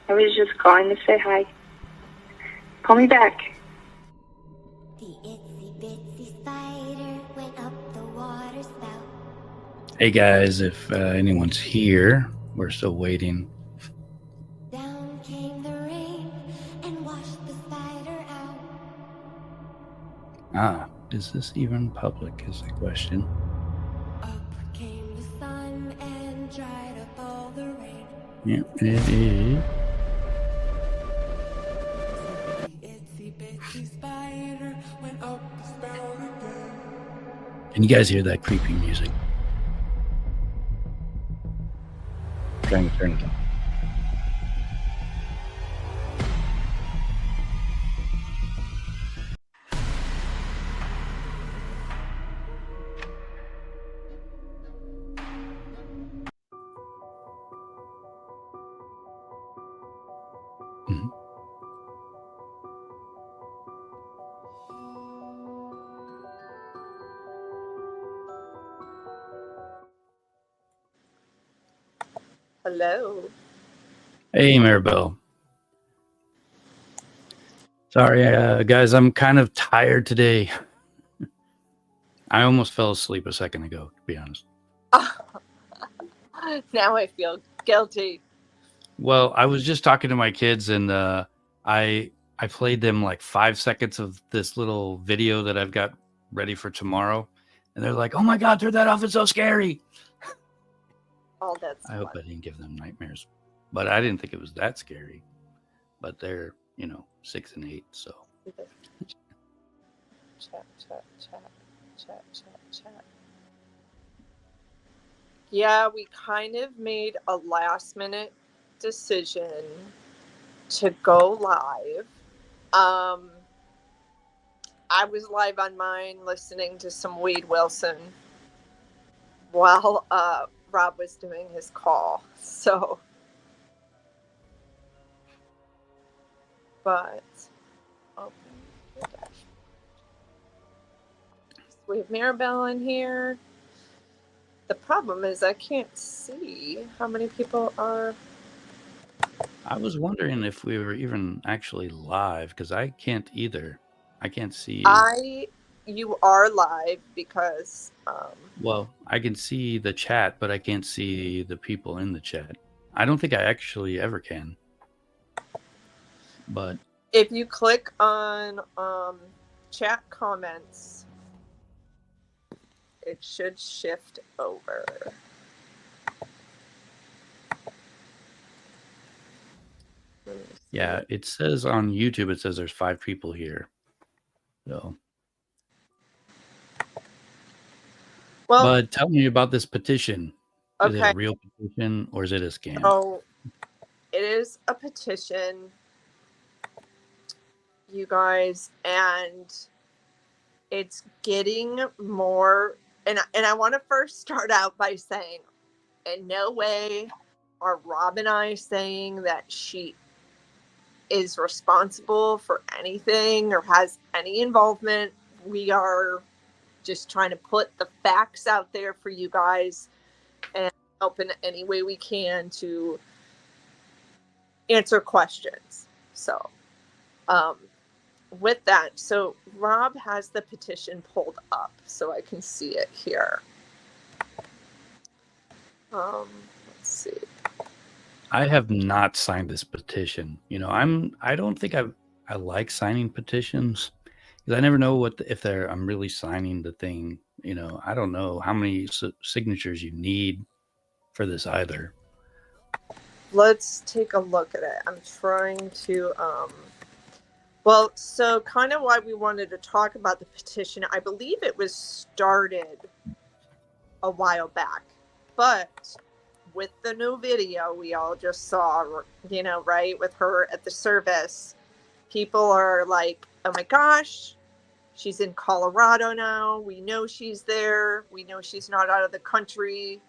I was just calling to say hi. Call me back. The itsy bitsy spider went up the water spout. Hey guys, if anyone's here, we're still waiting. Down came the rain and washed the spider out. Ah, is this even public is the question. Up came the sun and dried up all the rain. Yeah, it is. The itsy bitsy spider went up the spout again. Can you guys hear that creepy music? Trying to turn it on. Mhm. Hello. Hey, Maribel. Sorry, guys, I'm kind of tired today. I almost fell asleep a second ago, to be honest. Now I feel guilty. Well, I was just talking to my kids, and I played them like 5 seconds of this little video that I've got ready for tomorrow, and they're like, "Oh my God, turn that off! It's so scary." Oh, that's I hope fun. I didn't give them nightmares, but I didn't think it was that scary. But they're 6 and 8, so. Chat. Yeah, we kind of made a last minute decision to go live. I was live on mine listening to some Wade Wilson while Rob was doing his call. So, but open the dashboard. We have Maribel in here. The problem is I can't see how many people are. I was wondering if we were even actually live, because I can't either. I can't see. You are live because. Well, I can see the chat, but I can't see the people in the chat. I don't think I actually ever can. But if you click on chat comments, it should shift over. Yeah, it says on YouTube, it says there's 5 people here. So. Well, but tell me about this petition. Okay. Is it a real petition or is it a scam? So it is a petition, you guys, and it's getting more. And I want to first start out by saying, in no way are Rob and I saying that she is responsible for anything or has any involvement. We are just trying to put the facts out there for you guys and help in any way we can to answer questions. So, with that, so Rob has the petition pulled up so I can see it here. Let's see. I have not signed this petition. I don't think I like signing petitions because I never know if I'm really signing the thing. I don't know how many signatures you need for this either. Let's take a look at it. I'm trying to well, so kind of why we wanted to talk about the petition, I believe it was started a while back, but with the new video we all just saw, right, with her at the service, people are like, oh my gosh, she's in Colorado now. We know she's there. We know she's not out of the country.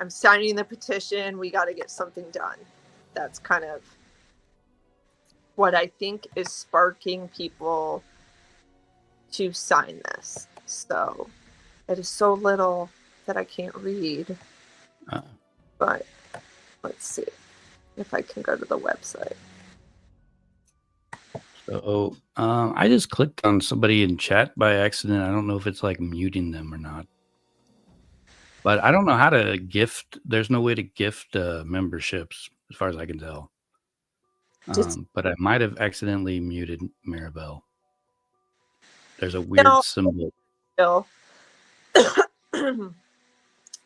I'm signing the petition. We got to get something done. That's kind of what I think is sparking people to sign this. So it is so little that I can't read. But let's see. if I can go to the website. So I just clicked on somebody in chat by accident. I don't know if it's like muting them or not. But I don't know how to gift. There's no way to gift memberships as far as I can tell. But I might have accidentally muted Maribel. There's a weird symbol. No.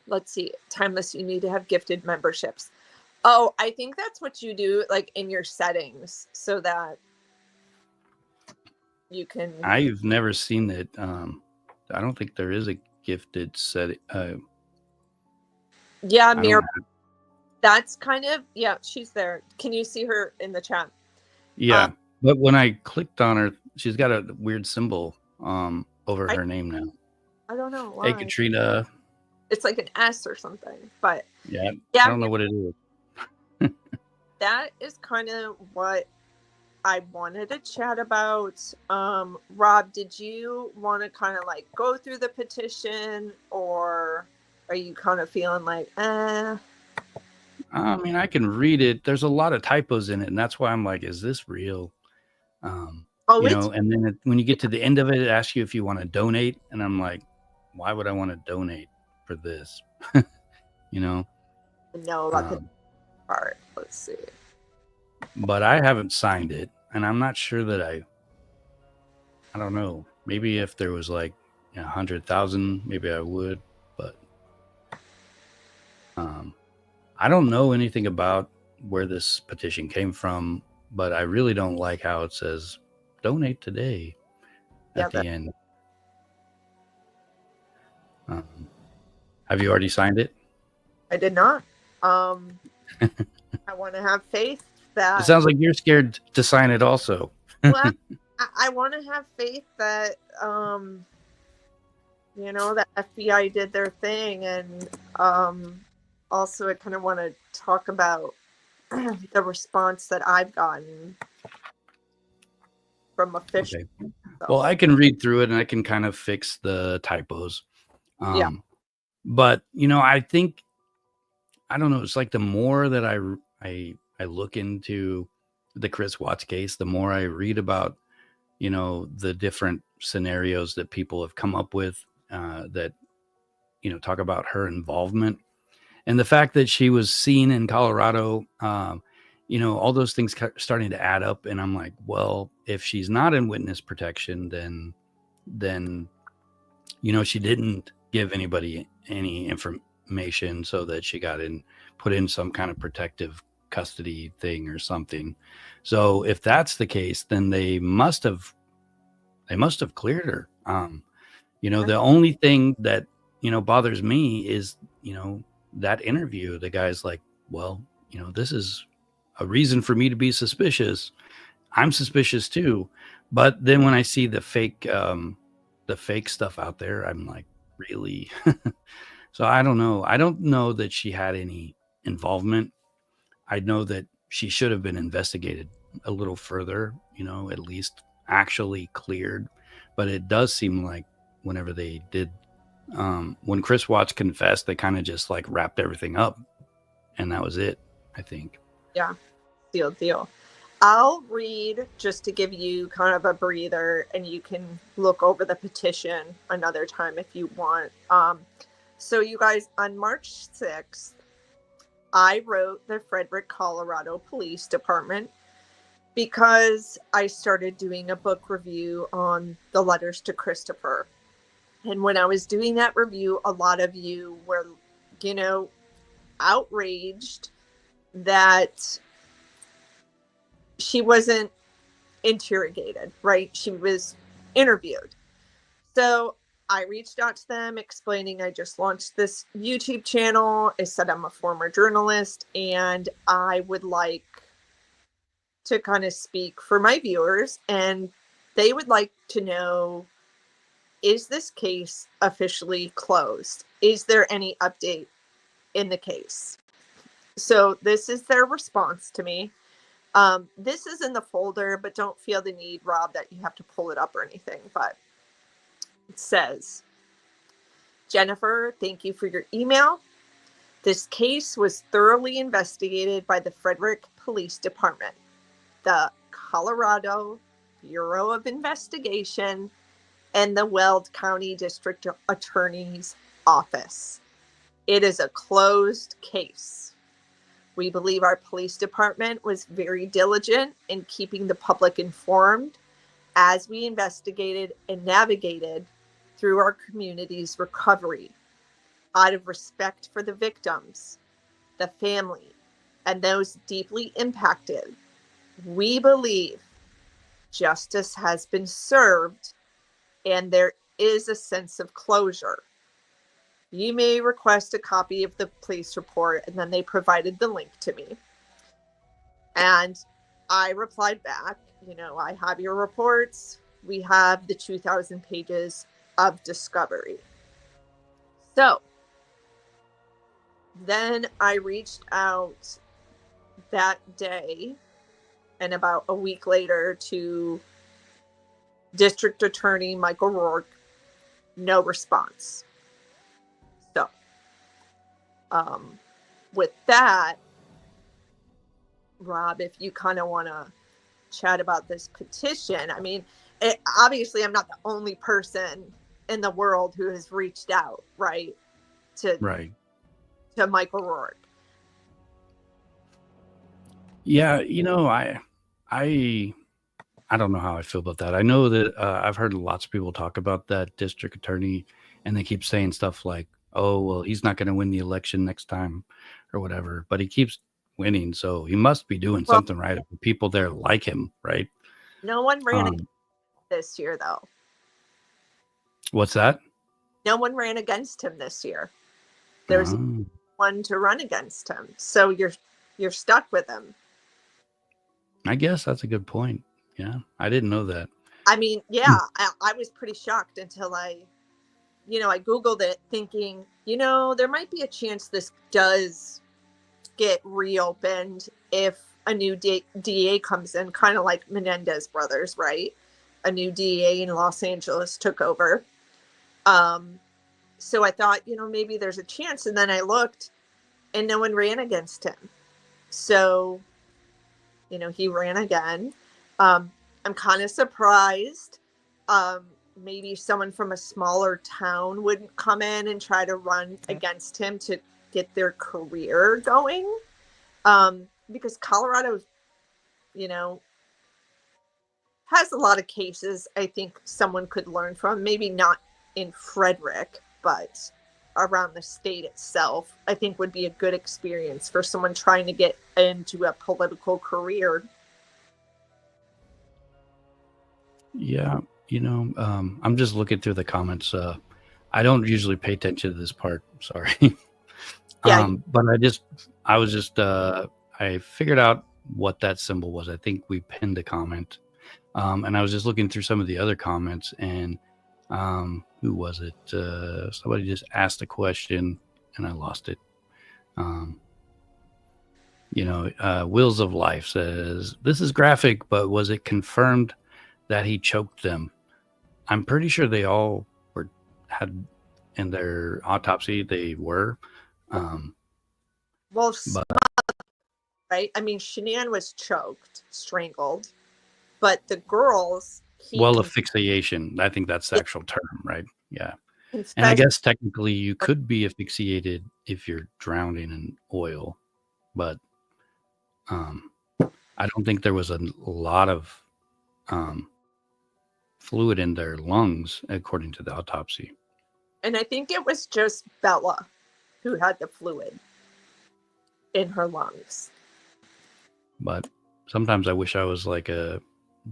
Let's see. Timeless, you need to have gifted memberships. Oh, I think that's what you do like in your settings so that you can. I've never seen it. I don't think there is a gifted setting. Yeah, Mirabelle. That's kind of, yeah, she's there. Can you see her in the chat? Yeah, but when I clicked on her, she's got a weird symbol over her name now. I don't know why. Hey, Katrina. It's like an S or something, but yeah, I don't know what it is. That is kind of what I wanted to chat about. Rob, did you want to kind of like go through the petition, or are you kind of feeling like, I mean, I can read it. There's a lot of typos in it, and that's why I'm like, is this real? And then when you get to the end of it, it asks you if you want to donate, and I'm like, why would I want to donate for this? No, about the part. Let's see. But I haven't signed it, and I'm not sure that I don't know. Maybe if there was like 100,000, maybe I would, but I don't know anything about where this petition came from, but I really don't like how it says donate today at the end. Have you already signed it? I did not. I want to have faith that it sounds like you're scared to sign it also. Well, I want to have faith that that FBI did their thing, and also I kind of want to talk about the response that I've gotten from officials. Okay. Well, I can read through it and I can kind of fix the typos. But I think, I don't know, it's like the more that I look into the Chris Watts case, the more I read about the different scenarios that people have come up with that talk about her involvement, and the fact that she was seen in Colorado, all those things starting to add up. And I'm like, well, if she's not in witness protection, then she didn't give anybody any information so that she got put in some kind of protective custody thing or something. So if that's the case, then they must have cleared her. The only thing that bothers me is that interview. The guy's like, well, this is a reason for me to be suspicious. I'm suspicious too. But then when I see the fake stuff out there, I'm like, really? So I don't know. I don't know that she had any involvement. I know that she should have been investigated a little further, at least actually cleared. But it does seem like whenever they did, when Chris Watts confessed, they kind of just like wrapped everything up, and that was it, I think. Yeah, deal. I'll read just to give you kind of a breather, and you can look over the petition another time if you want. So you guys, on March 6th, I wrote the Frederick, Colorado Police Department because I started doing a book review on the letters to Christopher. And when I was doing that review, a lot of you were, outraged that she wasn't interrogated, right? She was interviewed. So I reached out to them explaining I just launched this YouTube channel. I said I'm a former journalist and I would like to kind of speak for my viewers, and they would like to know, is this case officially closed? Is there any update in the case? So this is their response to me. This is in the folder, but don't feel the need, Rob, that you have to pull it up or anything. But it says, Jennifer, thank you for your email. This case was thoroughly investigated by the Frederick Police Department, the Colorado Bureau of Investigation, and the Weld County District Attorney's Office. It is a closed case. We believe our police department was very diligent in keeping the public informed as we investigated and navigated through our community's recovery. Out of respect for the victims, the family, and those deeply impacted, we believe justice has been served and there is a sense of closure. You may request a copy of the police report, and then they provided the link to me. And I replied back, I have your reports. We have the 2,000 pages of discovery. So then I reached out that day and about a week later to District Attorney Michael Rourke. No response. So with that, Rob, if you kind of want to chat about this petition, I mean, obviously I'm not the only person in the world who has reached out, right, to Michael Rourke. Yeah, I don't know how I feel about that. I know that I've heard lots of people talk about that district attorney, and they keep saying stuff like, oh, well, he's not going to win the election next time or whatever, but he keeps winning, so he must be doing something right. People there like him, right? No one ran against this year, though. What's that? No one ran against him this year. There's one to run against him, so you're stuck with him. I guess that's a good point. Yeah, I didn't know that. I mean, yeah, I was pretty shocked until I Googled it thinking, there might be a chance this does get reopened if a new DA comes in, kind of like Menendez brothers, right? A new DA in Los Angeles took over. So I thought, maybe there's a chance. And then I looked and no one ran against him. So, he ran again. I'm kind of surprised. Maybe someone from a smaller town wouldn't come in and try to run against him to get their career going. Because Colorado, has a lot of cases I think someone could learn from. Maybe not in Frederick, but around the state itself, I think would be a good experience for someone trying to get into a political career. Yeah, I'm just looking through the comments. I don't usually pay attention to this part. Sorry. Yeah. But I figured out what that symbol was. I think we pinned a comment. And I was just looking through some of the other comments, and who was it? Somebody just asked a question and I lost it. Wheels of Life says, this is graphic, but was it confirmed that he choked them? I'm pretty sure they all had in their autopsy, they were. Right? I mean, Shanann was choked, strangled, but the girls... asphyxiation. I think that's the actual term, right? Yeah. And I guess technically you could be asphyxiated if you're drowning in oil, but I don't think there was a lot of fluid in their lungs, according to the autopsy. And I think it was just Bella who had the fluid in her lungs. But sometimes I wish I was like a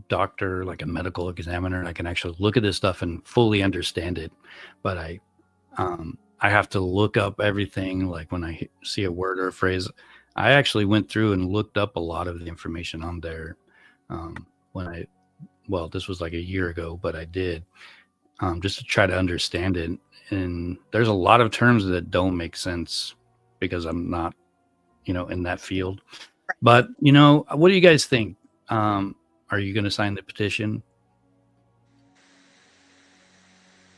doctor, like a medical examiner, and I can actually look at this stuff and fully understand it. But I have to look up everything. Like when I see a word or a phrase, I actually went through and looked up a lot of the information on there. This was like a year ago, but I did just to try to understand it. And there's a lot of terms that don't make sense because I'm not, in that field. But, what do you guys think? Are you going to sign the petition?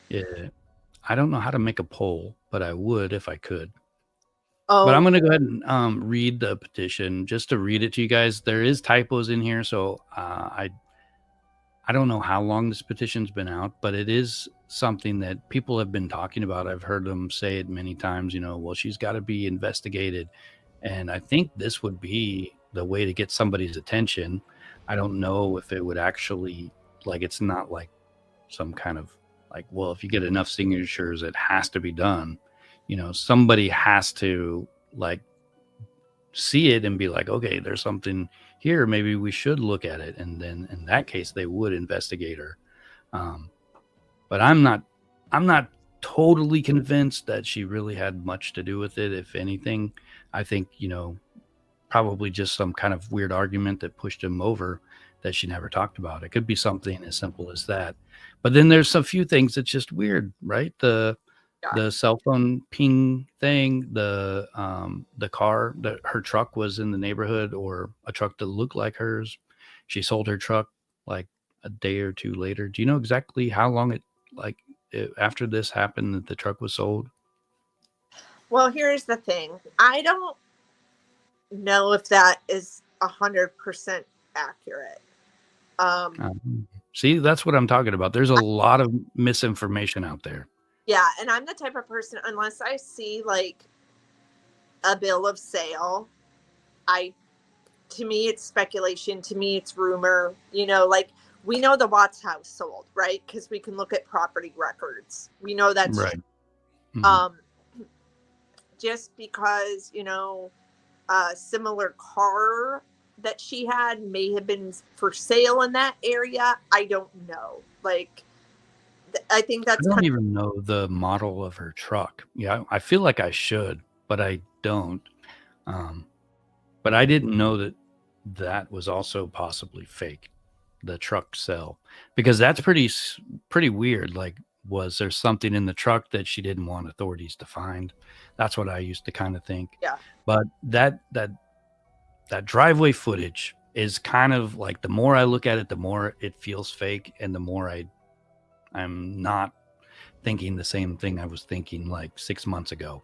Yeah. I don't know how to make a poll, but I would if I could. But I'm Oh, going to go ahead and read the petition just to read it to you guys. There is typos in here, so I don't know how long this petition's been out, but it is something that people have been talking about. I've heard them say it many times, well, she's got to be investigated. And I think this would be the way to get somebody's attention. I don't know if it would actually, like, it's not like some kind of like, well, if you get enough signatures, it has to be done. Somebody has to like see it and be like, okay, there's something here. Maybe we should look at it. And then in that case, they would investigate her. Um, but I'm not totally convinced that she really had much to do with it. If anything, I think, probably just some kind of weird argument that pushed him over that she never talked about. It could be something as simple as that. But then there's a few things that's just weird, right? yeah. The cell phone ping thing, the car that her truck was in the neighborhood, or a truck that looked like hers. She sold her truck like a day or two later. Do you know exactly how long after this happened that the truck was sold? Well, here's the thing. I don't know if that is 100% accurate. See, that's what I'm talking about. There's a lot of misinformation out there. Yeah, and I'm the type of person, unless I see like a bill of sale, to me it's speculation, to me it's rumor. Like we know the Watts house sold, right? Because we can look at property records. We know that's Right. true. Just because a similar car that she had may have been for sale in that area, I don't know. Like I think that's I don't even know the model of her truck. Yeah, I feel like I should, but I don't. But I didn't know that was also possibly fake, the truck sell, because that's pretty weird. Like, was there something in the truck that she didn't want authorities to find? That's what I used to kind of think. Yeah. But that driveway footage is kind of like, the more I look at it, the more it feels fake, and the more I'm not thinking the same thing I was thinking like 6 months ago.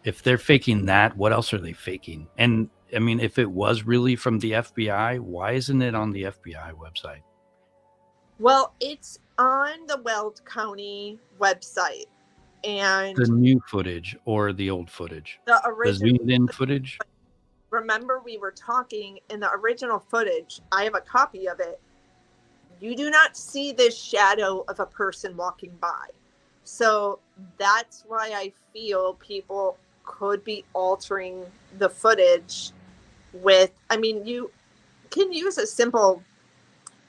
If they're faking that, what else are they faking? And I mean, if it was really from the FBI, why isn't it on the FBI website? Well, it's on the Weld County website, and The new footage or the old footage? the The original. zoomed in footage? Remember, we were talking in the original footage. I have a copy of it. You do not see this shadow of a person walking by. So that's why I feel people could be altering the footage with, I mean, you can use a simple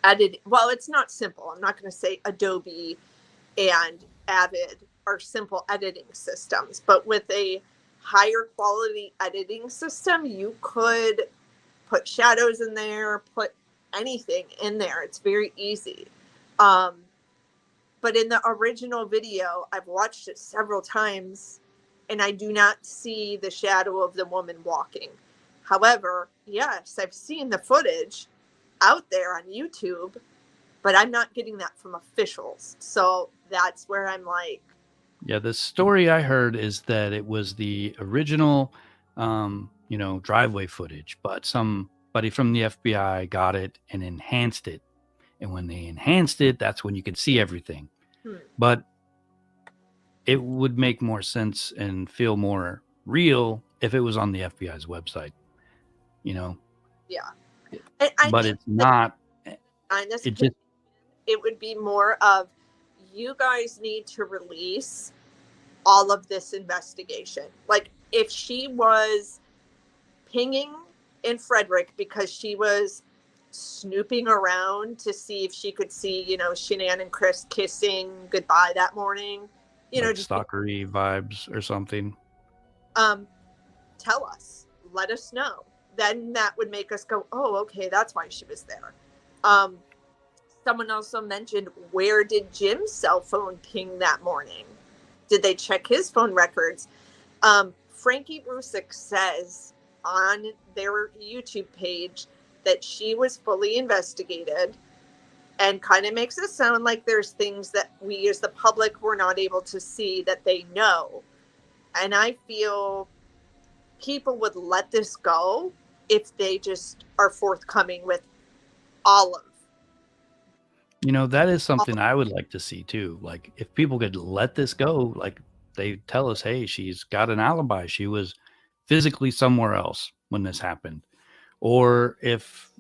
edit. Well, it's not simple. I'm not going to say Adobe and Avid are simple editing systems, but with a higher quality editing system, you could put shadows in there, put anything in there. It's very easy. But in the original video, I've watched it several times, and I do not see the shadow of the woman walking. However, yes, I've seen the footage out there on YouTube, but I'm not getting that from officials. So that's where I'm like, Yeah, the story I heard is that it was the original, driveway footage, but somebody from the FBI got it and enhanced it. And when they enhanced it, that's when you could see everything. But it would make more sense and feel more real if it was on the FBI's website, yeah. But it's not. On this, It just it would be more of, you guys need to release all of this investigation. Like if she was pinging in Frederick because she was snooping around to see if she could see, Shanann and Chris kissing goodbye that morning, like just stalkery vibes or something. tell us, let us know. Then that would make us go, oh, okay, that's why she was there. Someone also mentioned, where did Jim's cell phone ping that morning? Did they check his phone records? Frankie Rusick says on their YouTube page that she was fully investigated, and kind of makes it sound like there's things that we as the public were not able to see that they know. And I feel people would let this go if they just are forthcoming with all of. That is something I would like to see too. Like if people could let this go, like they tell us, hey, she's got an alibi. She was physically somewhere else when this happened. Or if,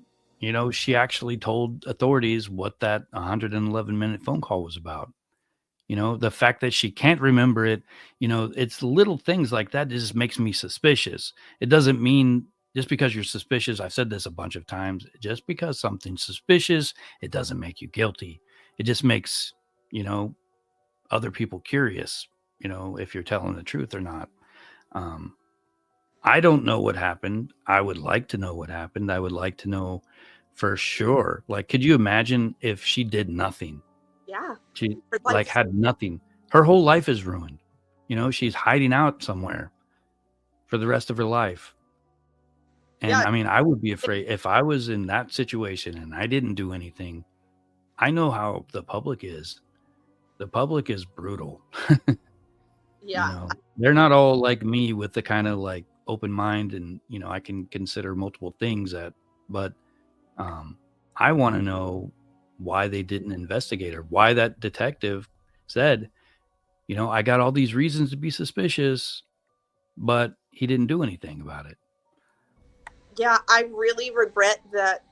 she actually told authorities what that 111-minute phone call was about. The fact that she can't remember it, it's little things like that just makes me suspicious. It doesn't mean just because you're suspicious. I've said this a bunch of times. Just because something's suspicious, it doesn't make you guilty. It just makes, other people curious, if you're telling the truth or not. I don't know what happened. I would like to know what happened. I would like to know for sure. Like, could you imagine if she did nothing? Yeah. She like had nothing. Her whole life is ruined. She's hiding out somewhere for the rest of her life. And Yeah. I mean, I would be afraid if I was in that situation and I didn't do anything. I know how the public is. The public is brutal. Yeah. They're not all like me with the kind of like open mind and, I can consider multiple things but I want to know why they didn't investigate her, why that detective said, I got all these reasons to be suspicious, but he didn't do anything about it. Yeah, I really regret that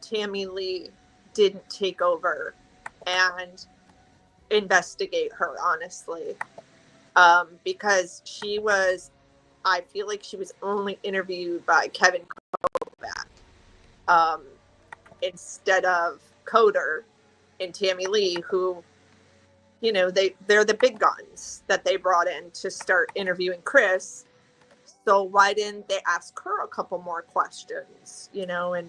Tammy Lee didn't take over and investigate her, honestly. Because I feel like she was only interviewed by Kevin Kovac instead of Coder and Tammy Lee, who, they're the big guns that they brought in to start interviewing Chris. So why didn't they ask her a couple more questions, and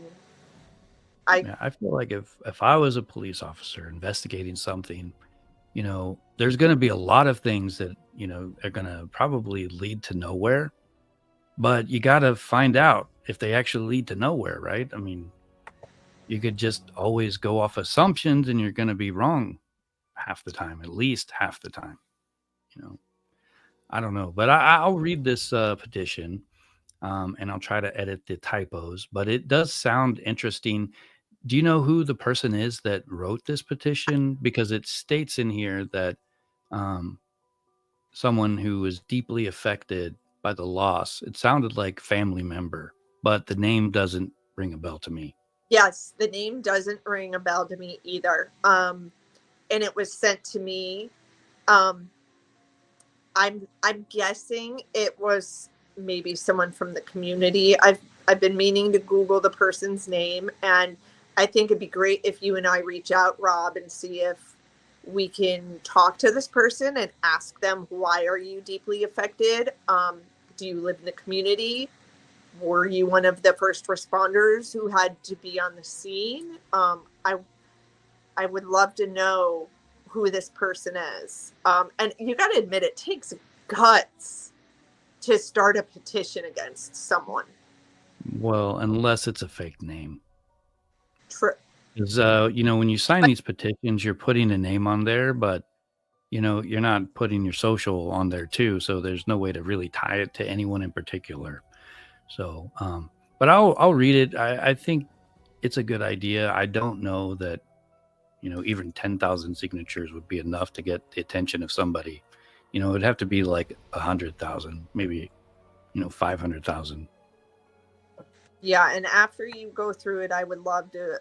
I feel like if I was a police officer investigating something, there's going to be a lot of things that, are going to probably lead to nowhere, but you got to find out if they actually lead to nowhere, right? I mean, you could just always go off assumptions and you're going to be wrong half the time, at least half the time, I don't know, but I'll read this petition and I'll try to edit the typos, but it does sound interesting. Do you know who the person is that wrote this petition? Because it states in here that someone who was deeply affected by the loss. It sounded like family member, but the name doesn't ring a bell to me. Yes, the name doesn't ring a bell to me either. And it was sent to me. I'm guessing it was maybe someone from the community. I've been meaning to Google the person's name, and I think it'd be great if you and I reach out, Rob, and see if we can talk to this person and ask them, why are you deeply affected? Do you live in the community? Were you one of the first responders who had to be on the scene? I would love to know who this person is. And you got to admit, it takes guts to start a petition against someone. Well, unless it's a fake name. True. Because, when you sign these petitions, you're putting a name on there, but, you're not putting your social on there too. So there's no way to really tie it to anyone in particular. So, but I'll read it. I think it's a good idea. I don't know that, even 10,000 signatures would be enough to get the attention of somebody. It'd have to be like 100,000, maybe, 500,000. Yeah. And after you go through it, I would love to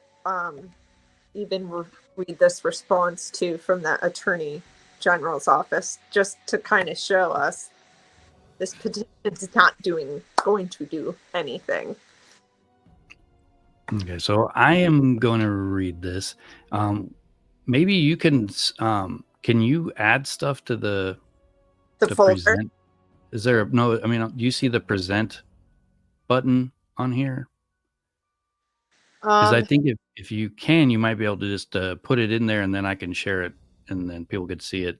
even read this response too from the Attorney General's office, just to kind of show us this petition is not going to do anything. Okay, so I am going to read this. Maybe you can you add stuff to the folder? Present? Is there no? I mean, do you see the present button on here? Because I think if you can, you might be able to just put it in there, and then I can share it, and then people could see it.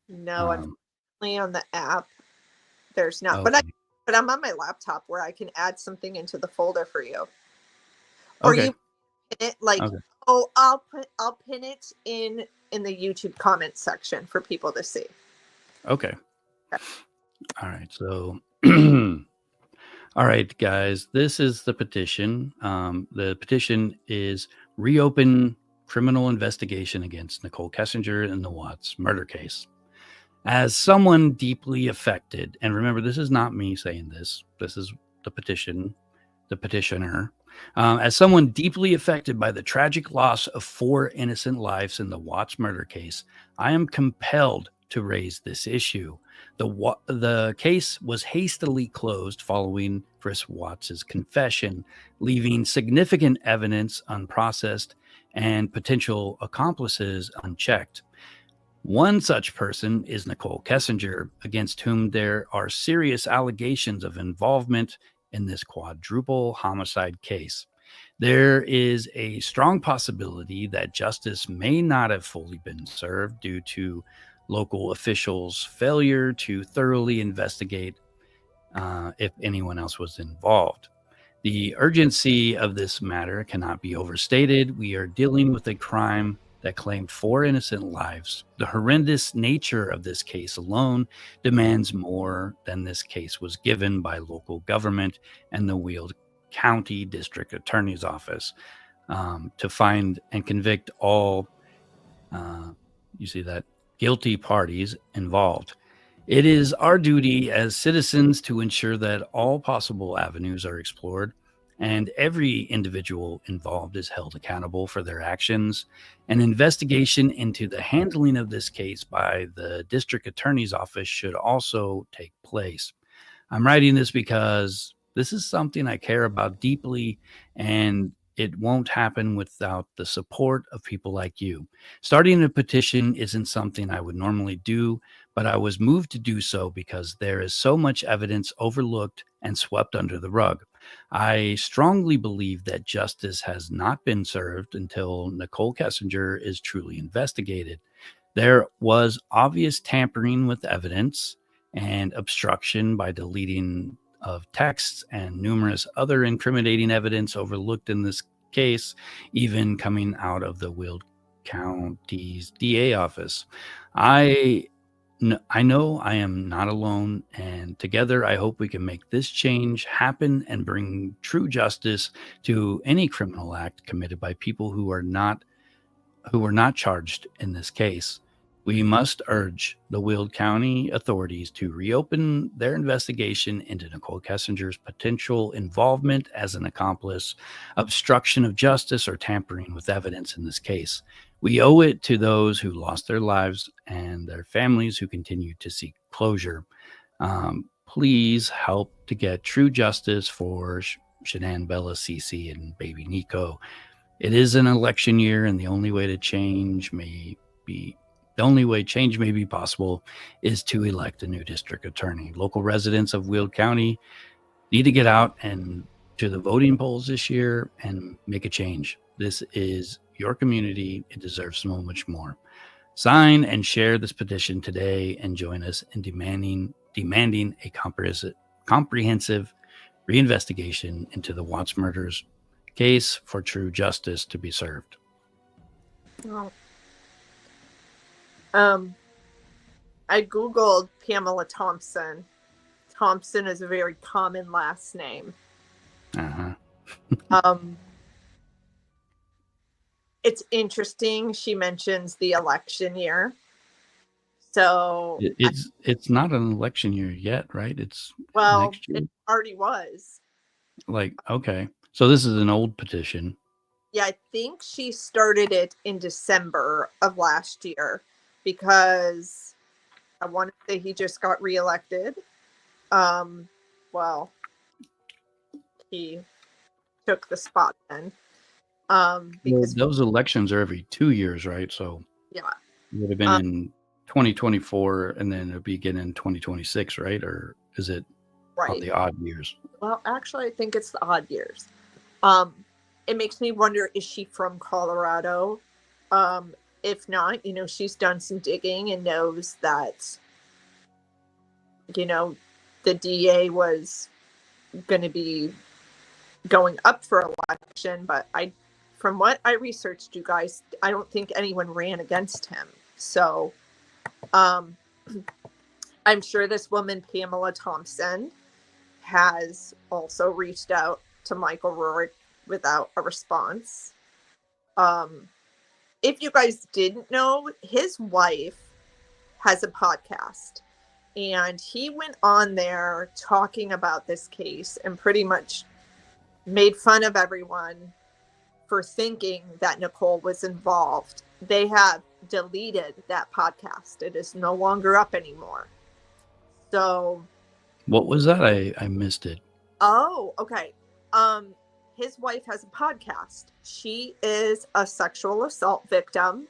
No, unfortunately on the app, there's not. Okay. But I'm on my laptop where I can add something into the folder for you. Or Okay. you pin it like, Okay. I'll pin it in the YouTube comments section for people to see. Okay. All right. So All right, guys, this is the petition. The petition is reopen criminal investigation against Nichol Kessinger in the Watts murder case. As someone deeply affected, and remember, this is not me saying this, this is the petition, the petitioner. As someone deeply affected by the tragic loss of 4 innocent lives in the Watts murder case, I am compelled to raise this issue. The case was hastily closed following Chris Watts's confession, leaving significant evidence unprocessed and potential accomplices unchecked. One such person is Nichol Kessinger, against whom there are serious allegations of involvement in this quadruple homicide case. There is a strong possibility that justice may not have fully been served due to local officials' failure to thoroughly investigate if anyone else was involved. The urgency of this matter cannot be overstated. We are dealing with a crime that claimed 4 innocent lives. The horrendous nature of this case alone demands more than this case was given by local government and the Weald County District Attorney's Office to find and convict all, you see that, guilty parties involved. It is our duty as citizens to ensure that all possible avenues are explored and every individual involved is held accountable for their actions. An investigation into the handling of this case by the district attorney's office should also take place. I'm writing this because this is something I care about deeply, and it won't happen without the support of people like you. Starting a petition isn't something I would normally do, but I was moved to do so because there is so much evidence overlooked and swept under the rug. I strongly believe that justice has not been served until Nichol Kessinger is truly investigated. There was obvious tampering with evidence and obstruction by deleting of texts and numerous other incriminating evidence overlooked in this case, even coming out of the Weald County's DA office. I know I am not alone, and together I hope we can make this change happen and bring true justice to any criminal act committed by people who were not charged in this case. We must urge the Weald County authorities to reopen their investigation into Nichol Kessinger's potential involvement as an accomplice, obstruction of justice, or tampering with evidence in this case. We owe it to those who lost their lives and their families who continue to seek closure. Please help to get true justice for Shanann, Bella, Cece, and baby Nico. It is an election year, and the only way change may be possible is to elect a new district attorney. Local residents of Weald County need to get out and to the voting polls this year and make a change. This is your community. It deserves so much more. Sign and share this petition today and join us in demanding a comprehensive reinvestigation into the Watts murders case for true justice to be served. Well, I Googled Pamela Thompson. Thompson is a very common last name. It's interesting. She mentions the election year. So it's not an election year yet, right? It's next year. It already was. Okay. So this is an old petition. Yeah, I think she started it in December of last year because I want to say he just got reelected. He took the spot then. Because those elections are every 2 years, right? So yeah, it would have been in 2024 and then it'll be again in 2026, right? Or is it on the odd years? Well, actually, I think it's the odd years. It makes me wonder, is she from Colorado? If not, she's done some digging and knows that, the DA was going to be going up for election, but from what I researched, you guys, I don't think anyone ran against him. So I'm sure this woman, Pamela Thompson, has also reached out to Michael Rourke without a response. If you guys didn't know, his wife has a podcast, and he went on there talking about this case and pretty much made fun of everyone for thinking that Nichol was involved. They have deleted that podcast. It is no longer up anymore. So What was that? I missed it. oh, okay. His wife has a podcast. She is a sexual assault victim,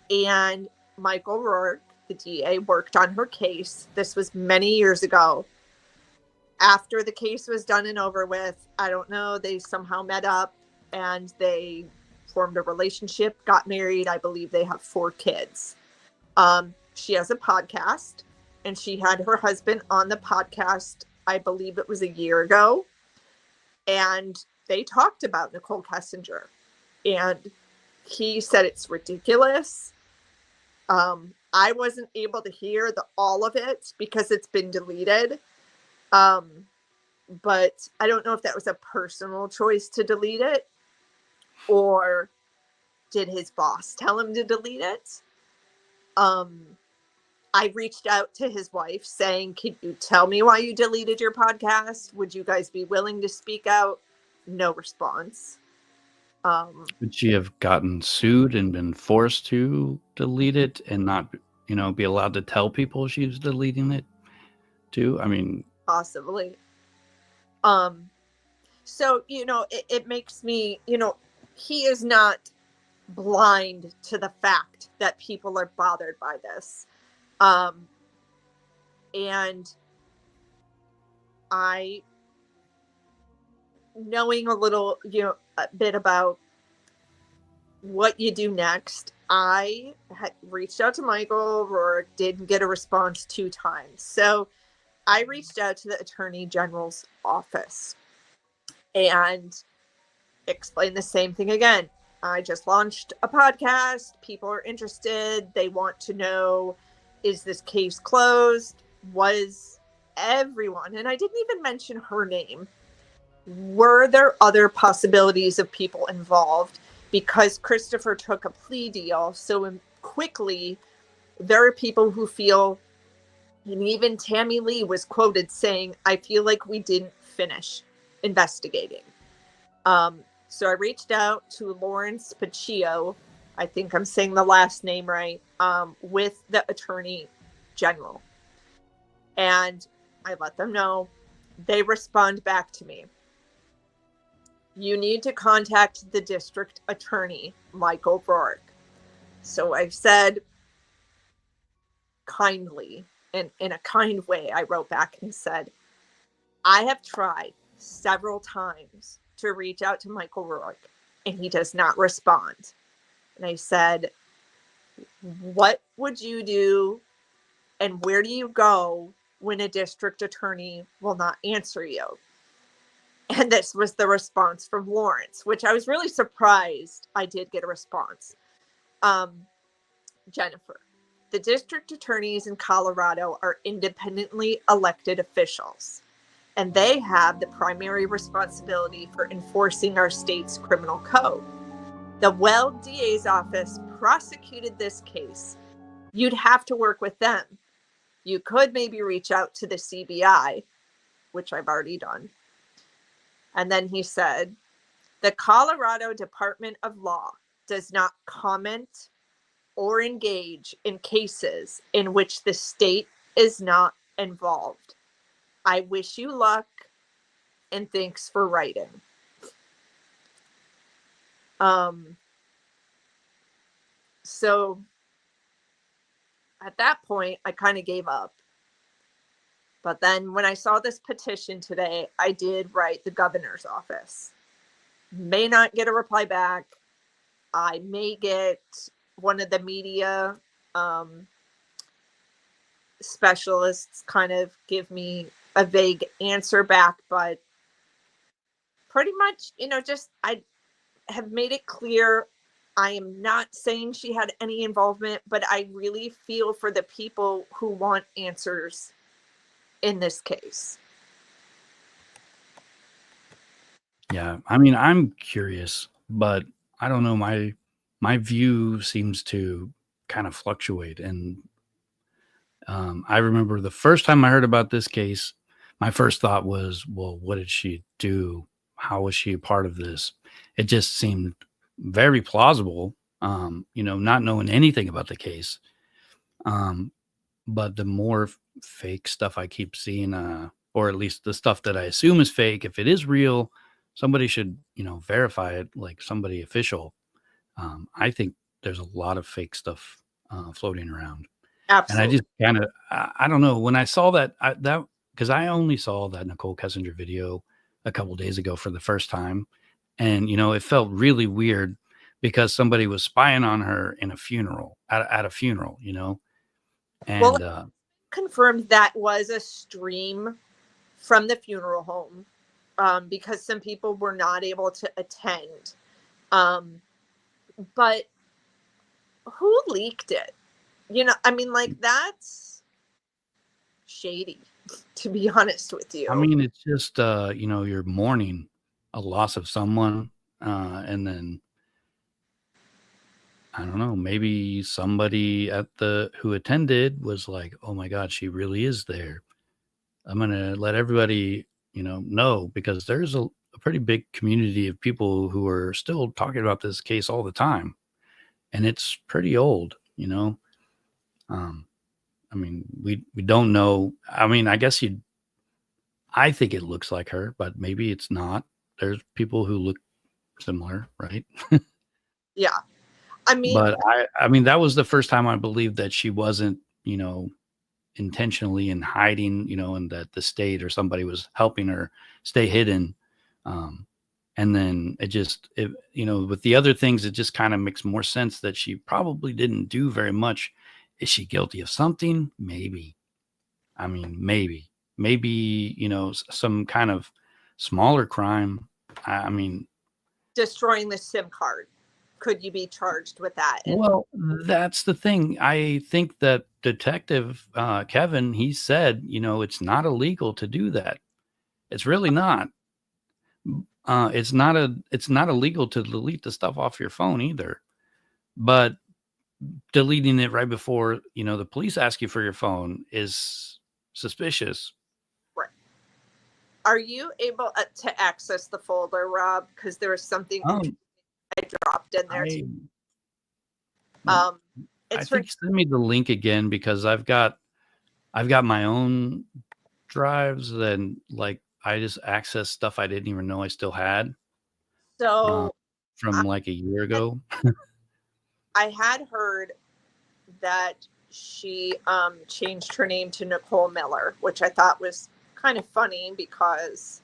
and Michael Rourke, the DA, worked on her case. This was many years ago. After the case was done and over with, I don't know, they somehow met up and they formed a relationship, got married. I believe they have 4 kids. She has a podcast, and she had her husband on the podcast, I believe it was a year ago. And they talked about Nichol Kessinger, and he said it's ridiculous. I wasn't able to hear all of it because it's been deleted. But I don't know if that was a personal choice to delete it, or did his boss tell him to delete it? I reached out to his wife saying, "Can you tell me why you deleted your podcast? Would you guys be willing to speak out?" No response. Would she have gotten sued and been forced to delete it and not, be allowed to tell people she was deleting it too? I mean, Possibly. So, it makes me, he is not blind to the fact that people are bothered by this. And knowing a little, a bit about what you do next, I had reached out to Michael Rourke, didn't get a response 2 times. So I reached out to the Attorney General's office and explained the same thing again. I just launched a podcast. People are interested. They want to know, is this case closed? Was everyone, and I didn't even mention her name, were there other possibilities of people involved? Because Christopher took a plea deal so quickly, there are people who feel, and even Tammy Lee was quoted saying, "I feel like we didn't finish investigating." So I reached out to Lawrence Paccio, I think I'm saying the last name right, with the Attorney General. And I let them know. They respond back to me. "You need to contact the district attorney, Michael Rourke." So I said, kindly, and in a kind way, I wrote back and said, "I have tried several times to reach out to Michael Rourke, and he does not respond." And I said, "What would you do, and where do you go when a district attorney will not answer you?" And this was the response from Lawrence, which I was really surprised I did get a response. "Jennifer, the district attorneys in Colorado are independently elected officials, and they have the primary responsibility for enforcing our state's criminal code. The Weld DA's office prosecuted this case. You'd have to work with them. You could maybe reach out to the CBI," which I've already done. And then he said, "The Colorado Department of Law does not comment or engage in cases in which the state is not involved. I wish you luck, and thanks for writing." So at that point, I kind of gave up. But then when I saw this petition today, I did write the governor's office. May not get a reply back. I may get one of the media specialists kind of give me a vague answer back, but pretty much, just I have made it clear I am not saying she had any involvement, but I really feel for the people who want answers in this case. Yeah, I mean, I'm curious, but I don't know. My view seems to kind of fluctuate, and I remember the first time I heard about this case, my first thought was, "Well, what did she do? How was she a part of this?" It just seemed very plausible. Not knowing anything about the case, um, but the more fake stuff I keep seeing, or at least the stuff that I assume is fake, if it is real, somebody should, verify it, like somebody official. I think there's a lot of fake stuff floating around, and I Absolutely. just kind of, I don't know. When I saw that because I only saw that Nicole Kessinger video a couple days ago for the first time, and it felt really weird because somebody was spying on her in a funeral at a funeral, Well, and confirmed that was a stream from the funeral home, because some people were not able to attend. But who leaked it? I mean, like, that's shady, to be honest with I you. mean, it's just, you're mourning a loss of someone, and then I don't know, maybe somebody who attended was like, "Oh my god, she really is there. I'm gonna let everybody, know," because there's a pretty big community of people who are still talking about this case all the time, and it's pretty old, Um, I mean, we don't know. I mean, I think it looks like her, but maybe it's not. There's people who look similar, right? Yeah. I mean, But I mean, that was the first time I believed that she wasn't, intentionally in hiding, and that the state or somebody was helping her stay hidden. Um, and then with the other things, it just kind of makes more sense that she probably didn't do very much. Is she guilty of something? Maybe. I mean, maybe, some kind of smaller crime. I mean, destroying the SIM card. Could you be charged with that? And well, that's the thing. I think that Detective Kevin, he said, it's not illegal to do that. It's really not. It's not illegal to delete the stuff off your phone either. But deleting it right before, the police ask you for your phone is suspicious. right. Are you able to access the folder, Rob? Because there was something Um, I dropped in there too. I Um, I it's for think send me the link again because I've got my own drives and like I just access stuff I didn't even know I still had uh, so from like a year ago. I had heard that she changed her name to Nicole Miller, which I thought was kind of funny because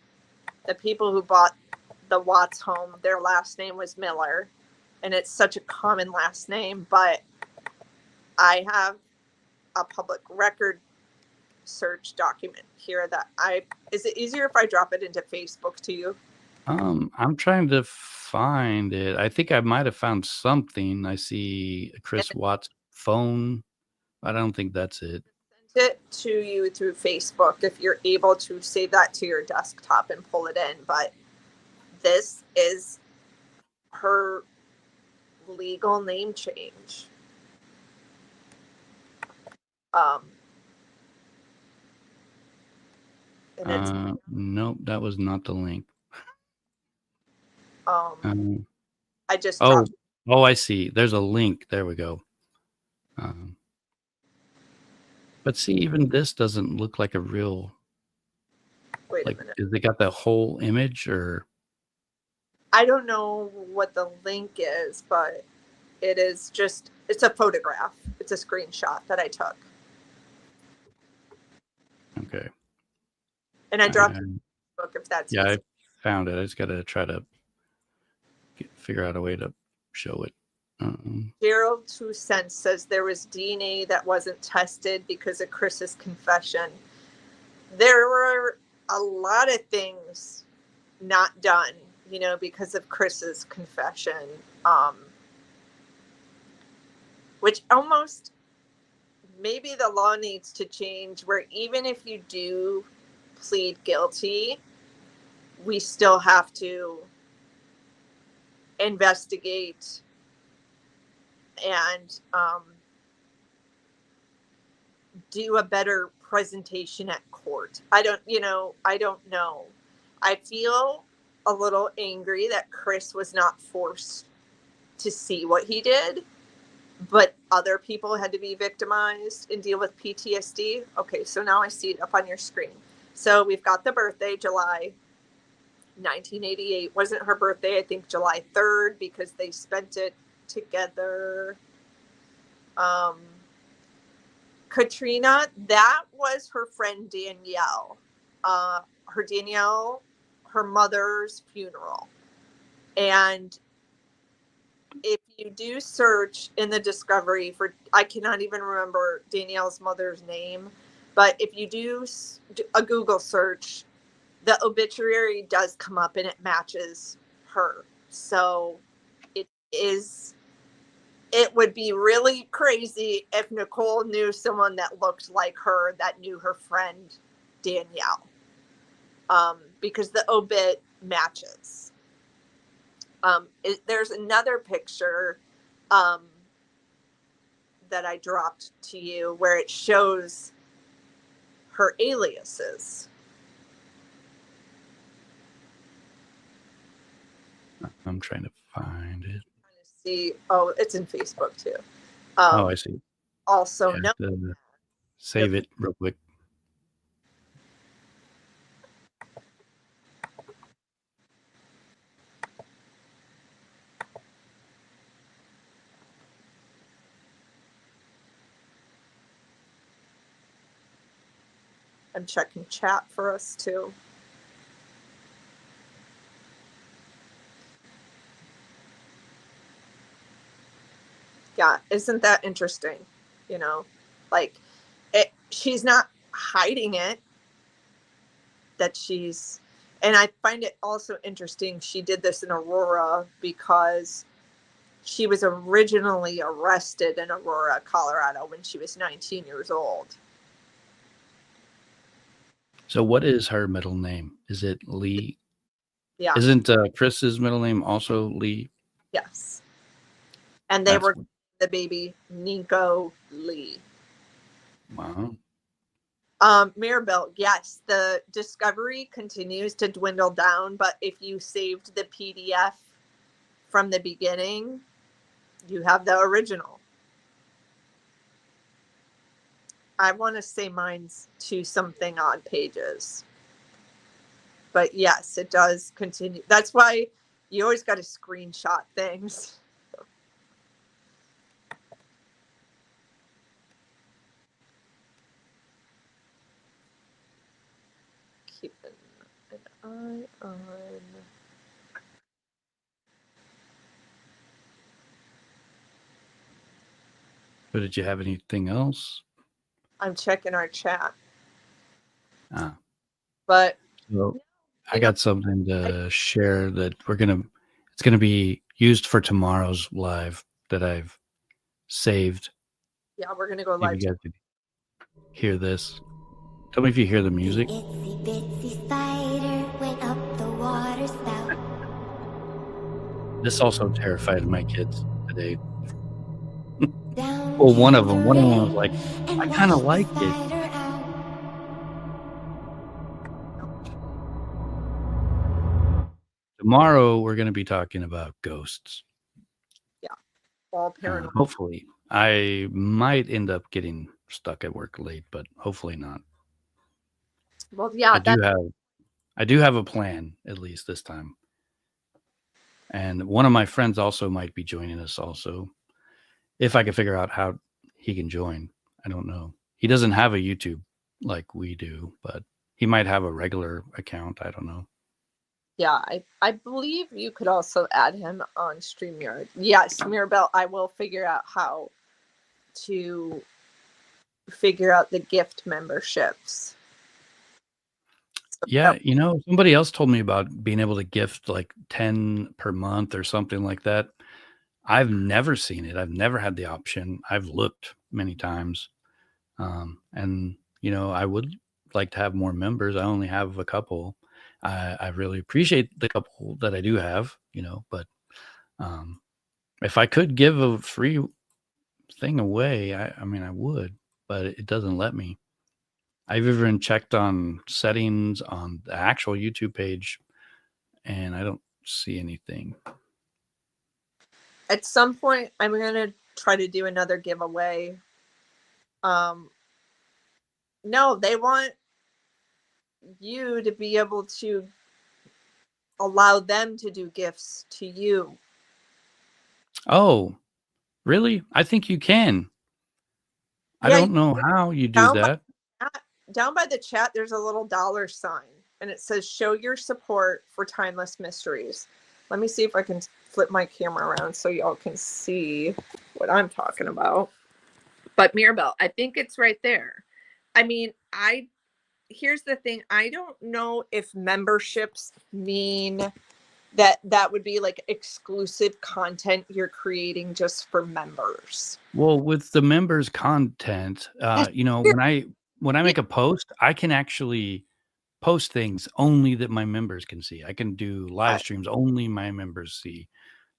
the people who bought the Watts home, their last name was Miller, and it's such a common last name. But I have a public record search document here is it easier if I drop it into Facebook to you? I'm trying to find it. I think I might have found something. I see Chris Watts phone. I don't think that's it. Send it to you through Facebook if you're able to save that to your desktop and pull it in. But this is her legal name change. Um, and it's Nope, that was not the link. Um, I just oh, dropped. I see. There's a link. There we go. Um, but see, even this doesn't look like a real. Wait a Like, minute. is they got the whole image or? I don't know what the link is, but it's a photograph. It's a screenshot that I took. Okay. And I dropped it in Facebook if that's Yeah, easy. I found it. I just got to try to figure out a way to show it. Gerald 2 Cents says there was DNA that wasn't tested because of Chris's confession. There were a lot of things not done, because of Chris's confession, which almost maybe the law needs to change where even if you do plead guilty, we still have to investigate and do a better presentation at court. I don't know. I feel a little angry that Chris was not forced to see what he did, but other people had to be victimized and deal with PTSD. Okay, so now I see it up on your screen. So we've got the birthday, July 1988. Wasn't her birthday, I think July 3rd, because they spent it together. Katrina, that was her friend Danielle. Her mother's funeral. And if you do search in the discovery for, I cannot even remember Danielle's mother's name, but if you do a Google search, the obituary does come up and it matches her. So it would be really crazy if Nichol knew someone that looked like her, that knew her friend Danielle, because the obit matches. There's another picture that I dropped to you where it shows her aliases. I'm trying to find it. See, oh, it's in Facebook too. I see. Also, Yeah, save it real quick. I'm checking chat for us too. Yeah, isn't that interesting? Like she's not hiding it, and I find it also interesting she did this in Aurora because she was originally arrested in Aurora, Colorado when she was 19 years old. So what is her middle name? Is it Lee? Yeah. Isn't Chris's middle name also Lee? Yes. And they were the baby Nico Lee. Wow. Mirabelle, yes, the discovery continues to dwindle down, but if you saved the PDF from the beginning, you have the original. I want to say mine's 2-something odd pages. But yes, it does continue. That's why you always got to screenshot things. Keeping an eye on. But did you have anything else? I'm checking our chat. But so I got something to share that it's gonna be used for tomorrow's live that I've saved. Yeah, we're gonna go live. You guys can hear this. Tell me if you hear the music. Itsy bitsy spider went up the water spout. This also terrified my kids today. Well, one of them was like, I kind of like it. Tomorrow we're going to be talking about ghosts. Yeah, all paranormal. Hopefully, I might end up getting stuck at work late, but hopefully not. Well, yeah, I do have a plan at least this time, and one of my friends also might be joining us. Also, if I can figure out how he can join, I don't know. He doesn't have a YouTube like we do, but he might have a regular account. I don't know. Yeah, I believe you could also add him on StreamYard. Yes, Mirabelle, I will figure out how to figure out the gift memberships. So, yeah, somebody else told me about being able to gift like 10 per month or something like that. I've never seen it. I've never had the option. I've looked many times. And, I would like to have more members. I only have a couple. I really appreciate the couple that I do have, but if I could give a free thing away, I mean, I would, but it doesn't let me. I've even checked on settings on the actual YouTube page, and I don't see anything. At some point, I'm going to try to do another giveaway. No, they want you to be able to allow them to do gifts to you. Oh, really? I think you can. I Yeah, don't know how you do that. Down by the chat, there's a little $sign, and it says, show your support for Timeless Mysteries. Let me see if I can flip my camera around so y'all can see what I'm talking about. But Mirabelle, I think it's right there. I mean, here's the thing. I don't know if memberships mean that would be like exclusive content you're creating just for members. Well, with the members content, when I make a post, I can actually post things only that my members can see. I can do live streams only my members see.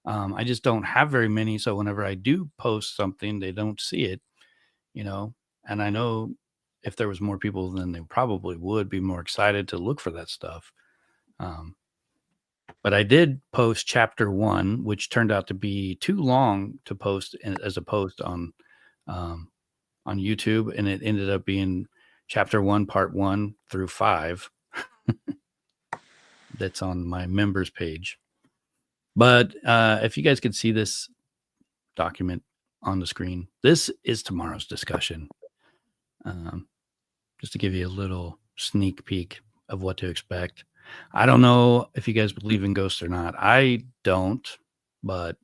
I just don't have very many, so whenever I do post something, they don't see it, and I know if there was more people, then they probably would be more excited to look for that stuff. But I did post chapter 1, which turned out to be too long to post as a post on YouTube, and it ended up being chapter 1, part 1 through 5. That's on my members page. But if you guys could see this document on the screen, this is tomorrow's discussion. Just to give you a little sneak peek of what to expect. I don't know if you guys believe in ghosts or not. I don't, but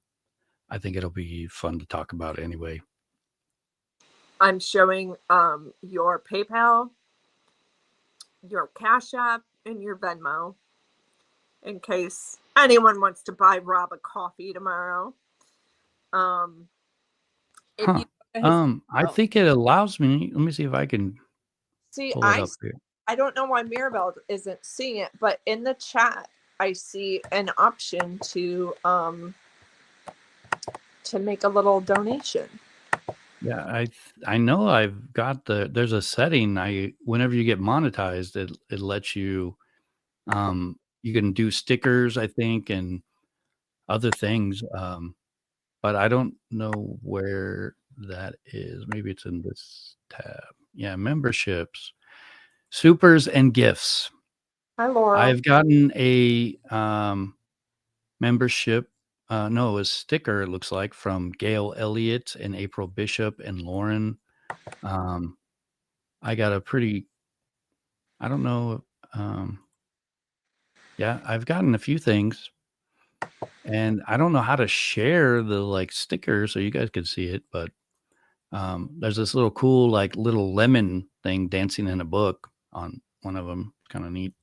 I think it'll be fun to talk about anyway. I'm showing your PayPal, your Cash App, and your Venmo in case anyone wants to buy Rob a coffee tomorrow. I think it allows me. Let me see if I can pull it up here. I don't know why Mirabelle isn't seeing it, but in the chat, I see an option to make a little donation. Yeah, I know I've got there's a setting. Whenever you get monetized, it lets you you can do stickers, I think, and other things. But I don't know where that is. Maybe it's in this tab. Yeah, memberships, supers, and gifts. Hi, Laura. I've gotten a membership. No, a sticker, it looks like, from Gail Elliott and April Bishop and Lauren. I got a pretty, I don't know. Yeah, I've gotten a few things, and I don't know how to share the sticker so you guys can see it, but there's this little cool little lemon thing dancing in a book on one of them. Kind of neat.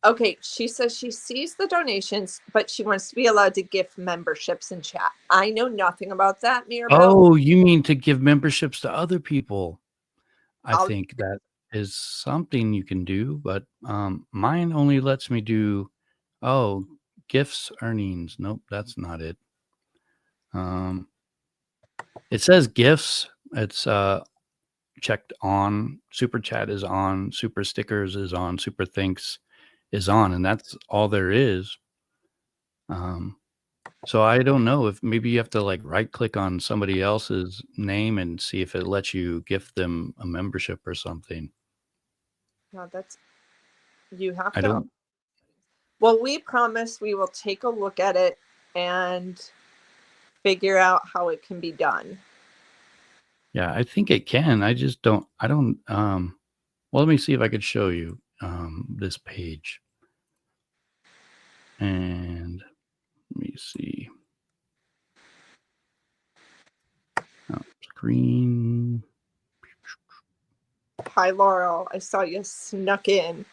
Okay, she says she sees the donations, but she wants to be allowed to gift memberships in chat. I know nothing about that, Mirabelle. Oh, you mean to give memberships to other people? I think that is something you can do, but mine only lets me do, gifts earnings. Nope, that's not it. It says gifts. It's checked on. Super chat is on. Super stickers is on. Super thanks is on, and that's all there is. So I don't know if maybe you have to right click on somebody else's name and see if it lets you gift them a membership or something. No, you have to. I don't. Well, we promise we will take a look at it and figure out how it can be done. Yeah, I think it can. I just don't. I don't. Well, let me see if I could show you this page. And let me see. Screen. Hi, Laurel. I saw you snuck in.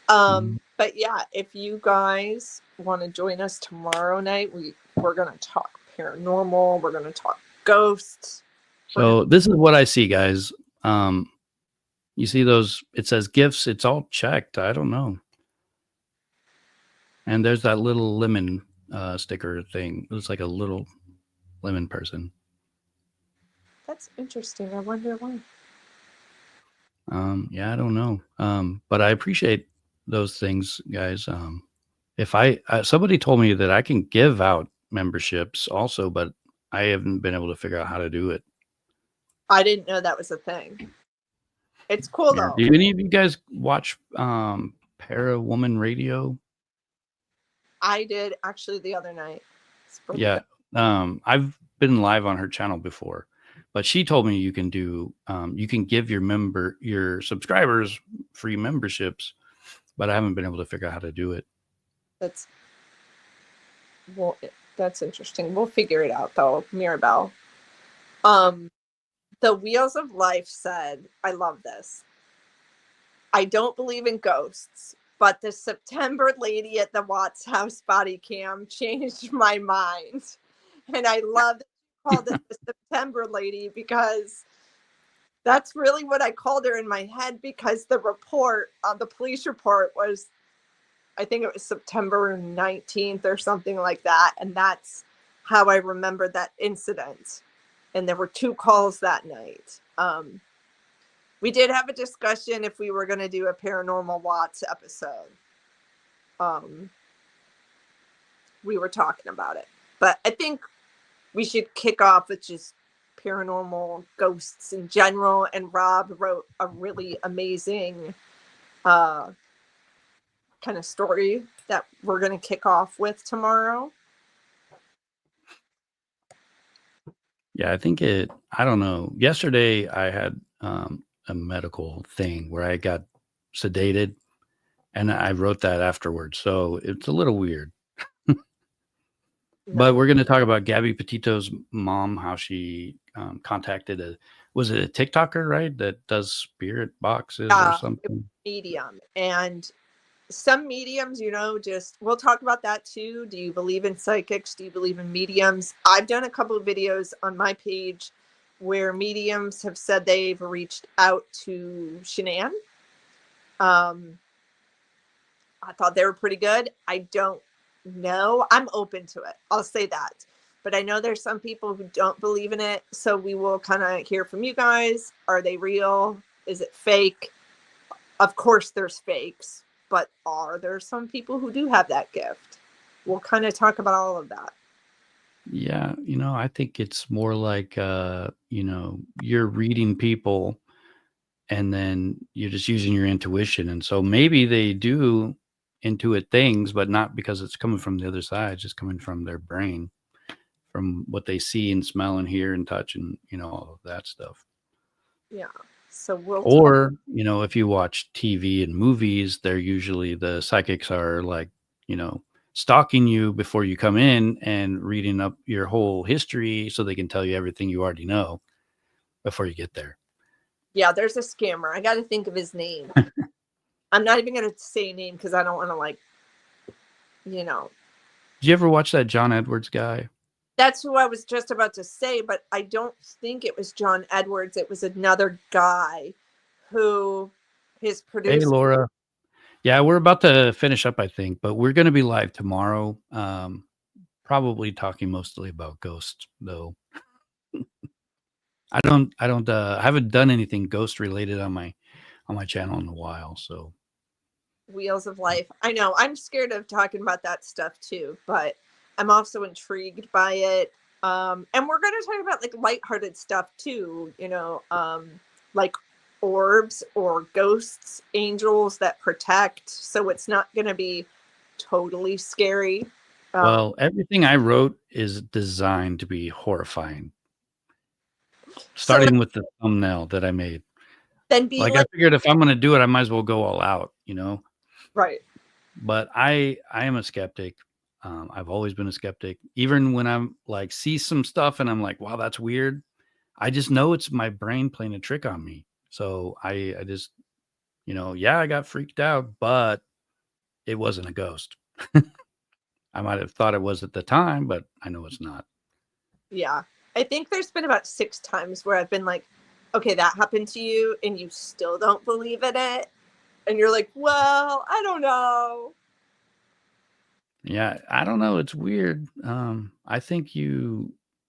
But yeah, if you guys want to join us tomorrow night, we're going to talk paranormal. We're going to talk ghosts. So this is what I see, guys. You see those? It says gifts. It's all checked. I don't know. And there's that little lemon sticker thing. It looks like a little lemon person. That's interesting. I wonder why. Yeah, I don't know. But I appreciate those things, guys. If somebody told me that I can give out memberships also, but I haven't been able to figure out how to do it. I didn't know that was a thing. It's cool Yeah. though. Do any of you guys watch Para Woman Radio? I did actually the other night. It's pretty Yeah. good. I've been live on her channel before, but she told me you can give your subscribers free memberships, but I haven't been able to figure out how to do it. That's interesting. We'll figure it out though, Mirabelle. The Wheels of Life said, I love this. I don't believe in ghosts, but the September lady at the Watts house body cam changed my mind. And I love that you called it the September lady, because that's really what I called her in my head, because the report, the police report was, I think it was September 19th or something like that. And that's how I remembered that incident. And there were 2 calls that night. We did have a discussion if we were going to do a Paranormal Watts episode. We were talking about it. But I think we should kick off with just paranormal ghosts in general. And Rob wrote a really amazing kind of story that we're going to kick off with tomorrow. Yeah, I don't know. Yesterday I had a medical thing where I got sedated, and I wrote that afterwards. So it's a little weird. But we're going to talk about Gabby Petito's mom, how she contacted was it a TikToker, right? That does spirit boxes or something? Medium. And some mediums, we'll talk about that too. Do you believe in psychics? Do you believe in mediums? I've done a couple of videos on my page where mediums have said they've reached out to Shanann. I thought they were pretty good. I don't know. I'm open to it. I'll say that. But I know there's some people who don't believe in it. So we will kind of hear from you guys. Are they real? Is it fake? Of course there's fakes. But are there some people who do have that gift? We'll kind of talk about all of that. Yeah, I think it's more like, you're reading people and then you're just using your intuition. And so maybe they do intuit things, but not because it's coming from the other side, it's just coming from their brain, from what they see and smell and hear and touch and, all of that stuff. Yeah. So if you watch TV and movies, they're usually the psychics are like, stalking you before you come in and reading up your whole history so they can tell you everything you already know before you get there. Yeah, there's a scammer. I got to think of his name. I'm not even going to say name because I don't want to Did you ever watch that John Edwards guy? That's who I was just about to say, but I don't think it was John Edwards. It was another guy who his producer. Hey, Laura. Yeah, we're about to finish up, I think, but we're going to be live tomorrow. Probably talking mostly about ghosts, though. I haven't done anything ghost related on my channel in a while. So Wheels of Life. I know I'm scared of talking about that stuff too, but I'm also intrigued by it. And we're going to talk about like lighthearted stuff too, like orbs or ghosts, angels that protect. So it's not going to be totally scary. Well, everything I wrote is designed to be horrifying. Starting with the thumbnail that I made. Then I figured if I'm going to do it, I might as well go all out, Right. But I am a skeptic. I've always been a skeptic. Even when I'm like, see some stuff and I'm like, wow, that's weird. I just know it's my brain playing a trick on me. So I just, I got freaked out, but it wasn't a ghost. I might have thought it was at the time, but I know it's not. Yeah. I think there's been about 6 times where I've been like, okay, that happened to you and you still don't believe in it. And you're like, well, I don't know. Yeah, I don't know. It's weird. I think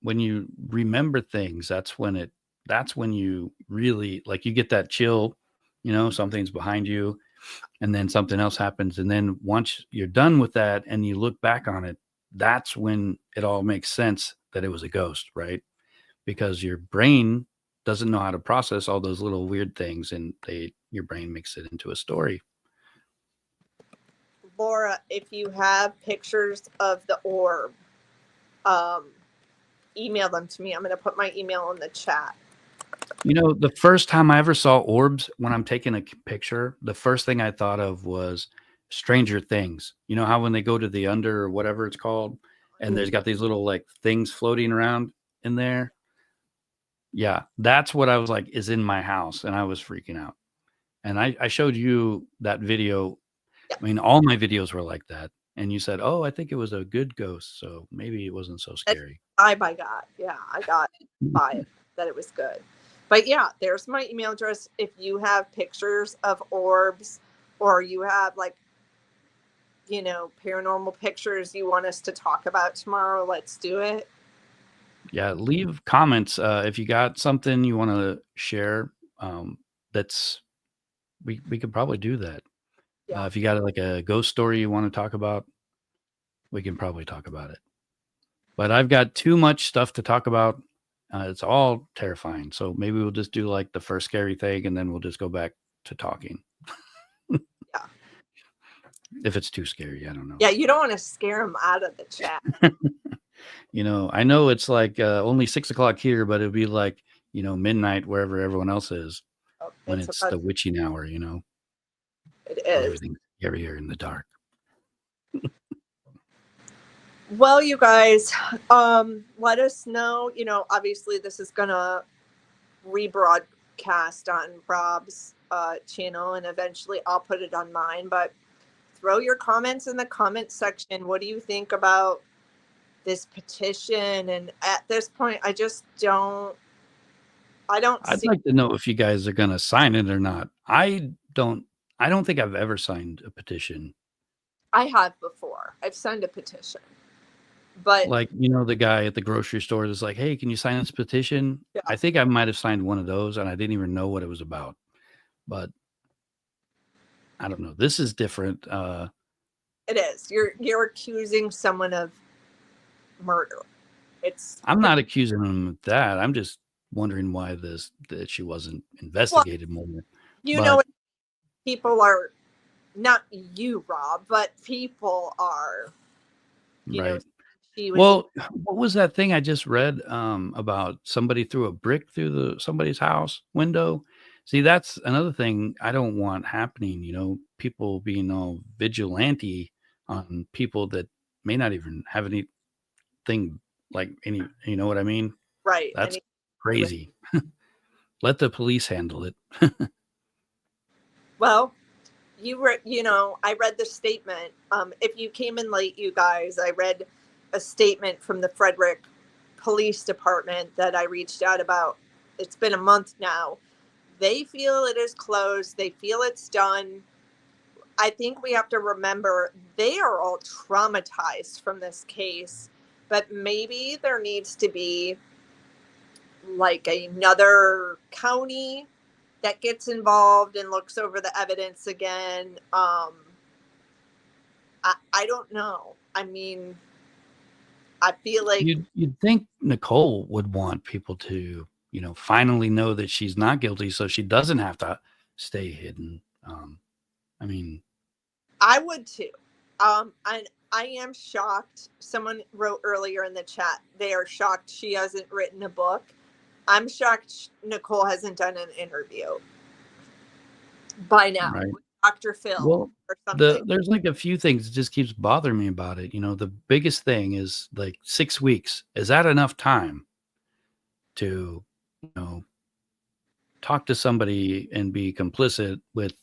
when you remember things, that's when you really like you get that chill, something's behind you and then something else happens. And then once you're done with that and you look back on it, that's when it all makes sense that it was a ghost, right? Because your brain doesn't know how to process all those little weird things and your brain makes it into a story. Laura, if you have pictures of the orb, email them to me. I'm going to put my email in the chat. The first time I ever saw orbs when I'm taking a picture, the first thing I thought of was Stranger Things. You know how when they go to the under or whatever it's called, and there's got these little like things floating around in there. Yeah, that's what I was like is in my house, and I was freaking out. And I showed you that video. Yeah. I mean, all my videos were like that. And you said, "Oh, I think it was a good ghost, so maybe it wasn't so scary." I got by it that it was good. But yeah, there's my email address. If you have pictures of orbs or you have like, paranormal pictures you want us to talk about tomorrow, let's do it. Yeah, leave comments if you got something you want to share. That's we could probably do that. Yeah. If you got like a ghost story you want to talk about, we can probably talk about it. But I've got too much stuff to talk about. It's all terrifying. So maybe we'll just do like the first scary thing and then we'll just go back to talking. Yeah. If it's too scary, I don't know. Yeah, you don't want to scare them out of the chat. I know it's like only 6:00 here, but it'll be like, midnight wherever everyone else is when it's the witching hour, It is. Everything's here in the dark. Well, you guys, let us know. Obviously this is gonna rebroadcast on Rob's channel, and eventually I'll put it on mine. But throw your comments in the comment section. What do you think about this petition? And at this point, I don't. I'd like to know if you guys are gonna sign it or not. I don't think I've ever signed a petition. I have before. I've signed a petition. But like, the guy at the grocery store is like, "Hey, can you sign this petition?" Yeah. I think I might have signed one of those and I didn't even know what it was about. But I don't know. This is different. It is. You're accusing someone of murder. I'm not accusing him of that. I'm just wondering why that she wasn't investigated more. People are, not you, Rob, but people are, right. Well, what was that thing I just read about somebody threw a brick through somebody's house window? See, that's another thing I don't want happening. People being all vigilante on people that may not even have anything like any. You know what I mean? Right. That's crazy. Let the police handle it. Well, I read the statement. If you came in late, you guys, I read a statement from the Frederick Police Department that I reached out about. It's been a month now. They feel it is closed. They feel it's done. I think we have to remember they are all traumatized from this case, but maybe there needs to be like another county that gets involved and looks over the evidence again. I don't know. I mean, I feel like you'd think Nichol would want people to, finally know that she's not guilty, so she doesn't have to stay hidden. I mean, I would too. And I am shocked. Someone wrote earlier in the chat, they are shocked she hasn't written a book. I'm shocked Nichol hasn't done an interview by now. Right. With Dr. Phil. Well, or something. there's like a few things that just keeps bothering me about it. The biggest thing is like 6 weeks. Is that enough time to, talk to somebody and be complicit with,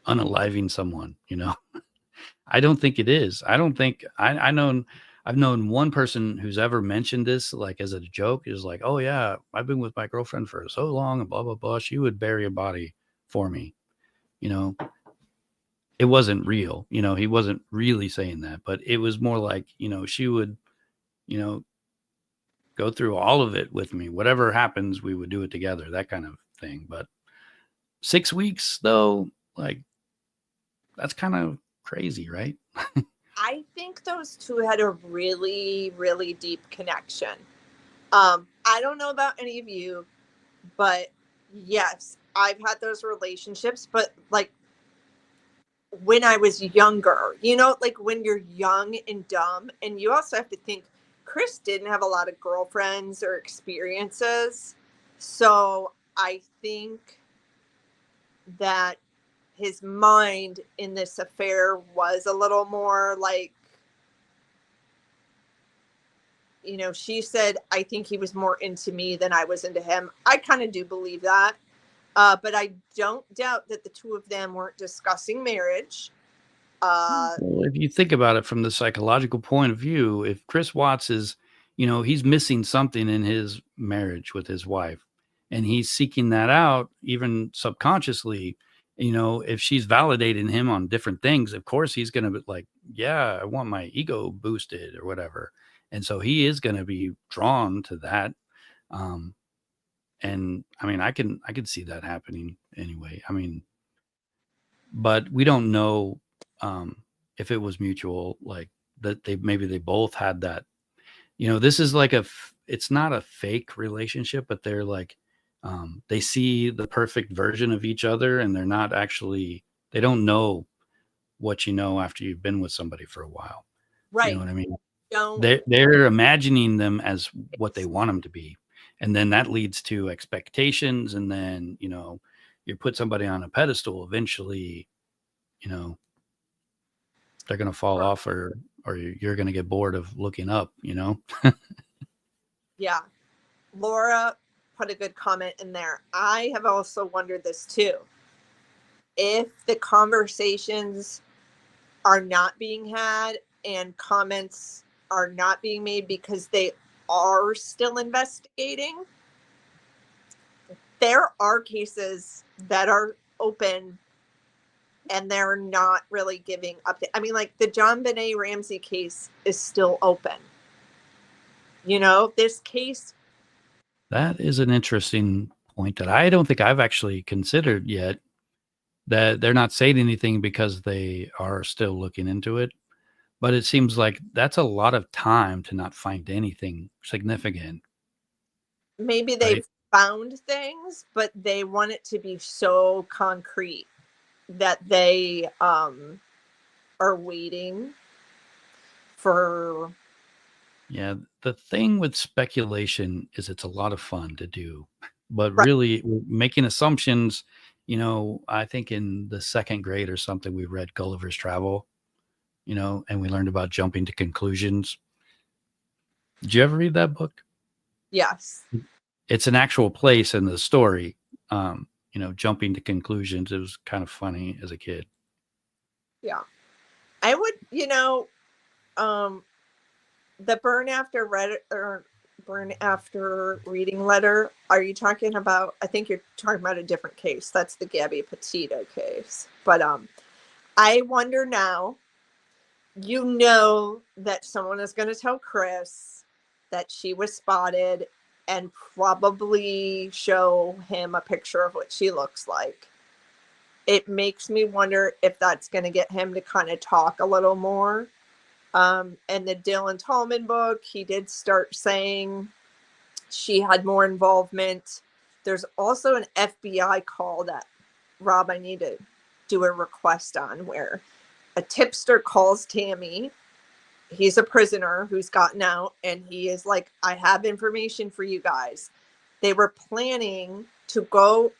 unaliving someone, I don't think it is. I don't think I've known one person who's ever mentioned this, like as a joke, is like, "Oh yeah, I've been with my girlfriend for so long and blah, blah, blah. She would bury a body for me." it wasn't real. He wasn't really saying that, but it was more like, she would, you know, go through all of it with me. Whatever happens, we would do it together, that kind of thing. But 6 weeks, though, like, that's kind of crazy, right? I think those two had a really, really deep connection. I don't know about any of you, but yes, I've had those relationships, but like when I was younger, like when you're young and dumb, and you also have to think Chris didn't have a lot of girlfriends or experiences. So I think that his mind in this affair was a little more like, she said, I think he was more into me than I was into him. I kind of do believe that. But I don't doubt that the two of them weren't discussing marriage. Well, if you think about it from the psychological point of view, if Chris Watts is, he's missing something in his marriage with his wife, and he's seeking that out even subconsciously, if she's validating him on different things, of course he's going to be like, yeah, I want my ego boosted or whatever. And so he is going to be drawn to that. And I mean, I can see that happening anyway. I mean, but we don't know if it was mutual, like that maybe they both had that. This is like it's not a fake relationship, but they're like, they see the perfect version of each other, and they're not actually, they don't know what after you've been with somebody for a while. Right. You know what I mean? Don't. They're imagining them as what they want them to be. And then that leads to expectations. And then, you put somebody on a pedestal, eventually, they're going to fall off, or you're going to get bored of looking up, Yeah. Laura put a good comment in there. I have also wondered this too. If the conversations are not being had and comments are not being made because they are still investigating, there are cases that are open and they're not really giving update. I mean, like the John Benet Ramsey case is still open. This case. That is an interesting point that I don't think I've actually considered yet, that they're not saying anything because they are still looking into it. But it seems like that's a lot of time to not find anything significant. Maybe they've found things, but they want it to be so concrete that they are waiting for. Yeah, the thing with speculation is it's a lot of fun to do, but Right. really making assumptions. I think in the second grade or something, we read Gulliver's Travel, and we learned about jumping to conclusions. Did you ever read that book? Yes. It's an actual place in the story, jumping to conclusions. It was kind of funny as a kid. Yeah. I would, the burn after reading letter. Are you talking about? I think you're talking about a different case. That's the Gabby Petito case. But I wonder now. That someone is going to tell Chris that she was spotted and probably show him a picture of what she looks like. It makes me wonder if that's going to get him to kind of talk a little more. And the Dylan Tallman book, he did start saying she had more involvement. There's also an FBI call that, Rob, I need to do a request on, where a tipster calls Tammy. He's a prisoner who's gotten out, and he is like, I have information for you guys. They were planning to go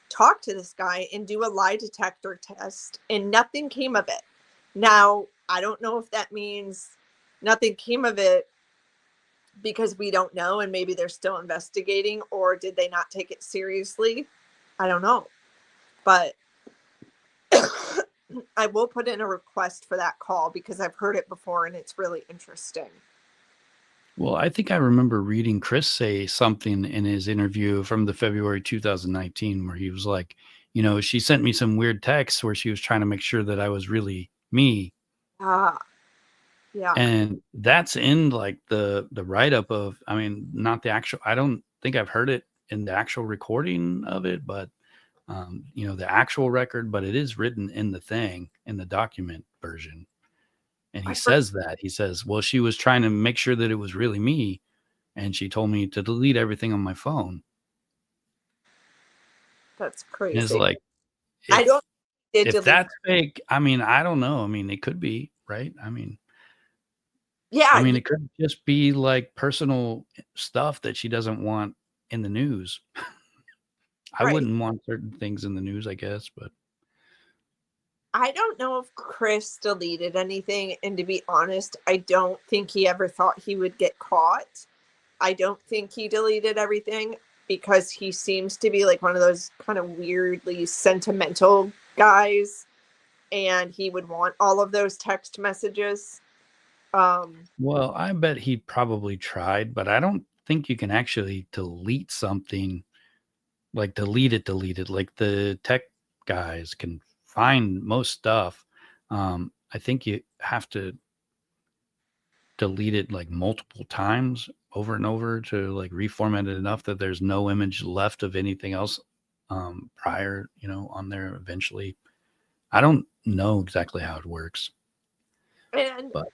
talk to this guy and do a lie detector test, and nothing came of it. Now, I don't know if that means nothing came of it because we don't know, and maybe they're still investigating, or did they not take it seriously? I don't know. But I will put in a request for that call because I've heard it before and it's really interesting. Well, I think I remember reading Chris say something in his interview from the February 2019 where he was like, you know, she sent me some weird texts where she was trying to make sure that I was really me. Ah, yeah. And that's in like the write-up of, I mean, not the actual, I don't think I've heard it in the actual recording of it, but you know, the actual record, but it is written in the thing, in the document version. And he I says that. He says, well, she was trying to make sure that it was really me. And she told me to delete everything on my phone. That's And it's crazy. like, I if don't did if delete. that's fake, I mean, I don't know. I mean, it could be, right? Yeah, I mean, it could just be like personal stuff that she doesn't want in the news. I right. wouldn't want certain things in the news, I guess, but I don't know if Chris deleted anything, and to be honest, I don't think he ever thought he would get caught. I don't think he deleted everything because he seems to be like one of those kind of weirdly sentimental guys, and he would want all of those text messages. well, I bet he probably tried, but I don't think you can actually delete something, like delete it. Like the tech guys can find most stuff. I think you have to delete it like multiple times over and over to like reformat it enough that there's no image left of anything else prior, you know, on there eventually. I don't know exactly how it works, And but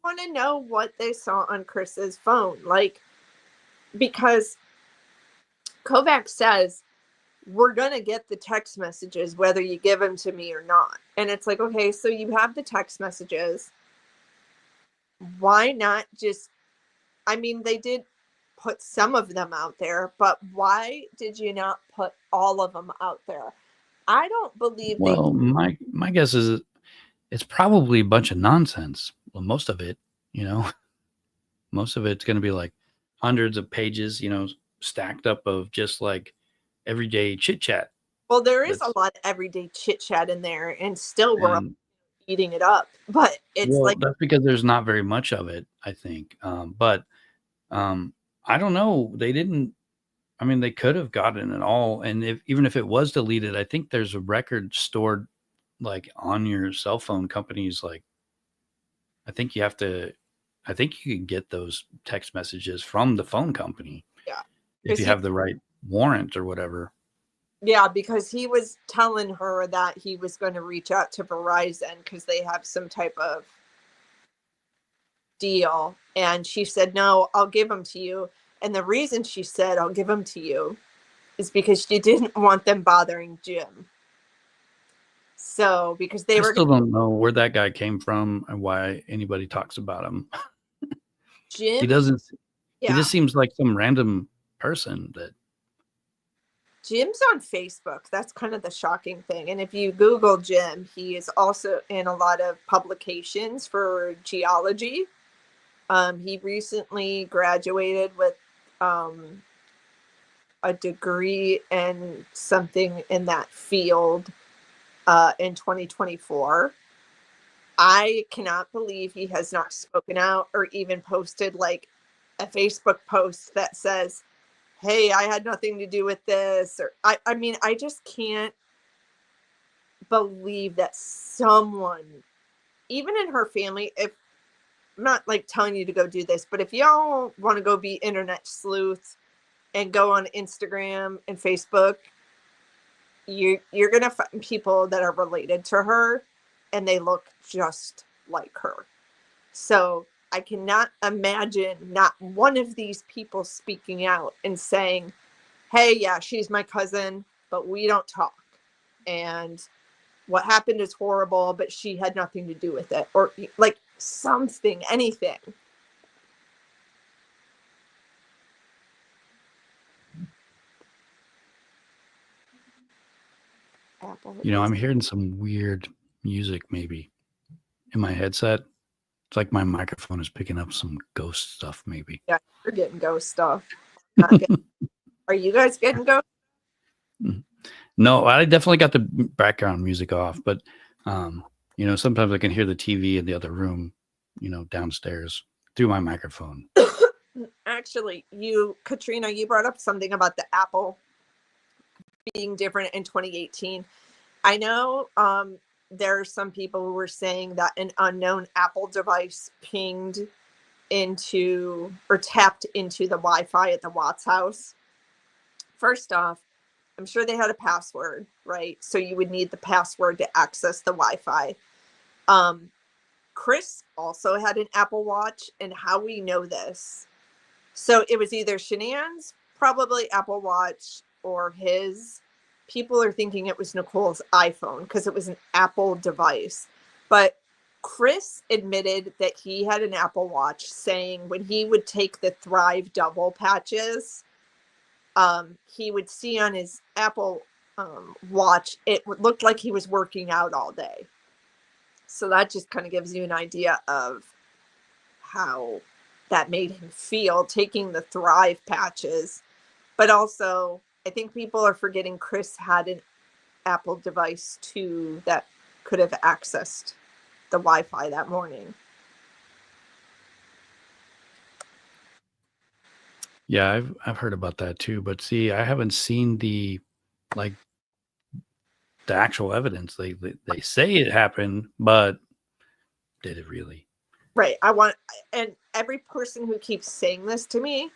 I want to know what they saw on Chris's phone. Like, because Kovacs says, we're going to get the text messages whether you give them to me or not. And it's like, okay, so you have the text messages. Why not just, I mean, they did put some of them out there, but why did you not put all of them out there? I don't believe they. well, my guess is it's probably a bunch of nonsense. Well, most of it, you know, most of it's going to be like hundreds of pages, you know, stacked up of just like everyday chit chat. Well, there is a That's lot of everyday chit chat in there, and still we're and eating it up. But it's well, like, that's because there's not very much of it, I think. But I don't know. They didn't. I mean, they could have gotten it all, and if even if it was deleted, I think there's a record stored like on your cell phone companies. Like, I think you have to. I think you can get those text messages from the phone company yeah, if because you have the right warrant or whatever. because he was telling her that he was going to reach out to Verizon because they have some type of deal, and she said, no, I'll give them to you. And the reason she said I'll give them to you is because she didn't want them bothering Jim. So because they I were still don't know where that guy came from and why anybody talks about him. He Jim, doesn't. He yeah, just seems like some random person that. Jim's on Facebook. That's kind of the shocking thing. And if you Google Jim, he is also in a lot of publications for geology. He recently graduated with a degree in something in that field in 2024. I cannot believe he has not spoken out or even posted like a Facebook post that says, hey, I had nothing to do with this. Or I mean, I just can't believe that someone, even in her family, if I'm not like telling you to go do this, but if y'all want to go be internet sleuths and go on Instagram and Facebook, you're gonna find people that are related to her and they look just like her. So I cannot imagine not one of these people speaking out and saying, hey, yeah, she's my cousin, but we don't talk. And what happened is horrible, but she had nothing to do with it. Or like something, anything. Apple You know, is, I'm hearing some weird music maybe in my headset. It's like my microphone is picking up some ghost stuff maybe. yeah, you're getting ghost stuff. Not getting, are you guys getting ghost? No, I definitely got the background music off, but you know, sometimes I can hear the TV in the other room, you know, downstairs through my microphone. Actually, Katrina, you brought up something about the Apple being different in 2018. I know there are some people who were saying that an unknown Apple device pinged into or tapped into the Wi-Fi at the Watts house. First off, I'm sure they had a password, right? So you would need the password to access the Wi-Fi. Chris also had an Apple Watch, and how we know this. So it was either Shanann's, probably Apple Watch, or his. People are thinking it was Nicole's iPhone because it was an Apple device. But Chris admitted that he had an Apple Watch, saying when he would take the Thrive double patches, he would see on his Apple Watch, it looked like he was working out all day. So that just kind of gives you an idea of how that made him feel taking the Thrive patches. But also, I think people are forgetting Chris had an Apple device too that could have accessed the Wi-Fi that morning. Yeah, I've heard about that too, but see, I haven't seen the actual evidence. They say it happened, but did it really? Right. And every person who keeps saying this to me,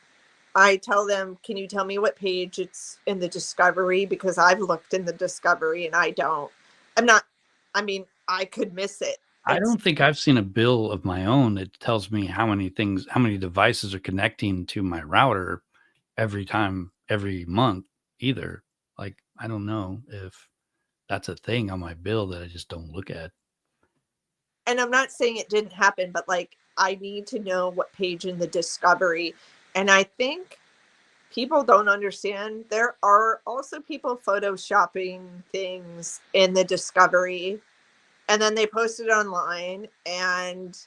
I tell them, can you tell me what page it's in the discovery? Because I've looked in the discovery and I could miss it. I don't think I've seen a bill of my own that tells me how many devices are connecting to my router every month either. Like, I don't know if that's a thing on my bill that I just don't look at. And I'm not saying it didn't happen, but like, I need to know what page in the discovery. And I think people don't understand. There are also people photoshopping things in the discovery, and then they post it online and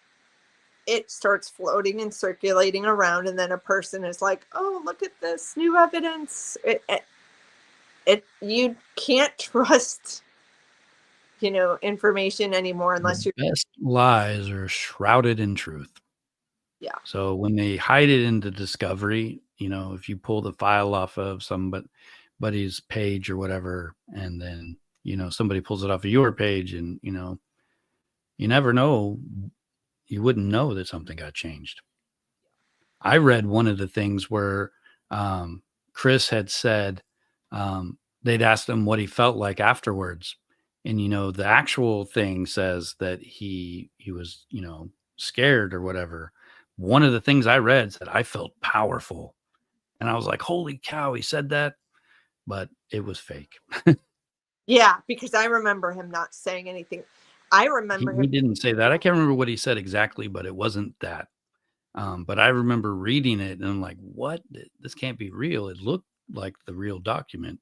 it starts floating and circulating around. And then a person is like, oh, look at this new evidence. You can't trust, information anymore unless The best lies are shrouded in truth. Yeah. So when they hide it in the discovery, if you pull the file off of somebody's page or whatever, and then, somebody pulls it off of your page and, you never know, you wouldn't know that something got changed. I read one of the things where Chris had said they'd asked him what he felt like afterwards. And, the actual thing says that he was, scared or whatever. One of the things I read said, I felt powerful. And I was like, holy cow, he said that. But it was fake. Yeah, because I remember him not saying anything. I remember he didn't say that. I can't remember what he said exactly, but it wasn't that. But I remember reading it and I'm like, what? This can't be real. It looked like the real document.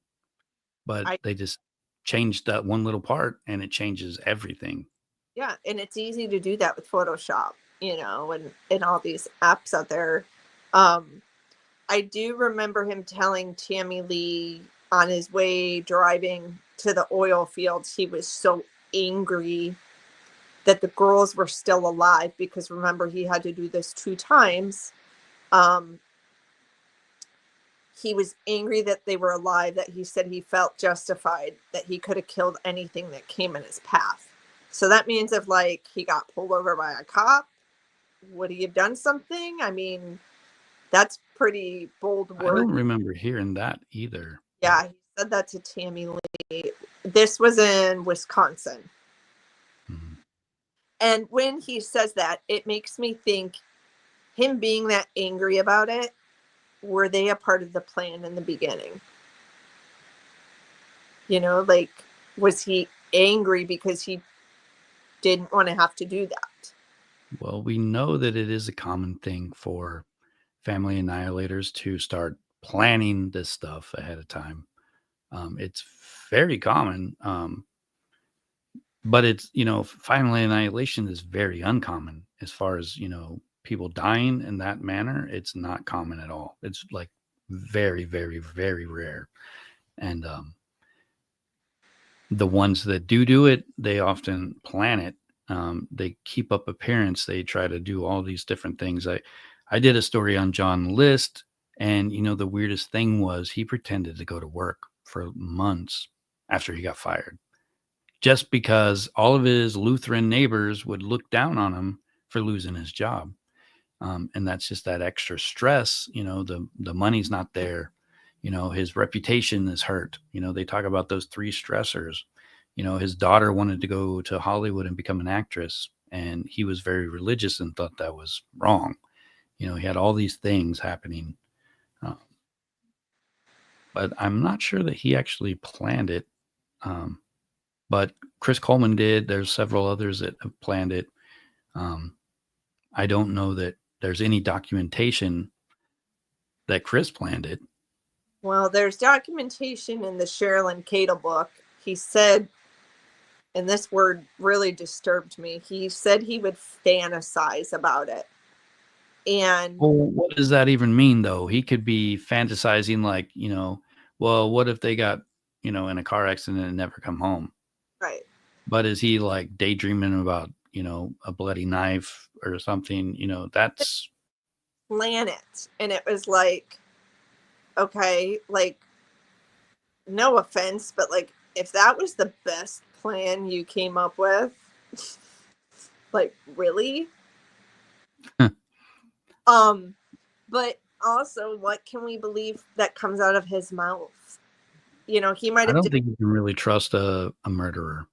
But they just changed that one little part and it changes everything. Yeah, and it's easy to do that with Photoshop, and all these apps out there. I do remember him telling Tammy Lee on his way driving to the oil fields, he was so angry that the girls were still alive, because remember, he had to do this 2 times. He was angry that they were alive, that he said he felt justified, that he could have killed anything that came in his path. So that means if he got pulled over by a cop, would he have done something? I mean, that's pretty bold word. I don't remember hearing that either. Yeah, he said that to Tammy Lee. This was in Wisconsin. Mm-hmm. And when he says that, it makes me think, him being that angry about it, were they a part of the plan in the beginning? Was he angry because he didn't want to have to do that? Well, we know that it is a common thing for family annihilators to start planning this stuff ahead of time. It's very common. But it's, family annihilation is very uncommon as far as, people dying in that manner. It's not common at all. It's like very, very, very rare. And the ones that do it, they often plan it. They keep up appearance. They try to do all these different things. I did a story on John List, and the weirdest thing was he pretended to go to work for months after he got fired, just because all of his Lutheran neighbors would look down on him for losing his job. And that's just that extra stress. The money's not there. His reputation is hurt. They talk about those three stressors. His daughter wanted to go to Hollywood and become an actress, and he was very religious and thought that was wrong. He had all these things happening. But I'm not sure that he actually planned it. But Chris Coleman did. There's several others that have planned it. I don't know that there's any documentation that Chris planned it. Well, there's documentation in the Sherilyn Cadle book. He said, and this word really disturbed me, he said he would fantasize about it. And well, what does that even mean, though? He could be fantasizing like, well, what if they got, in a car accident and never come home? Right. But is he like daydreaming about, a bloody knife or something? That's planet. And it was like, okay, like, no offense, but like, if that was the best plan you came up with, like, really? But also, what can we believe that comes out of his mouth? He might I have. don't think you can really trust a murderer.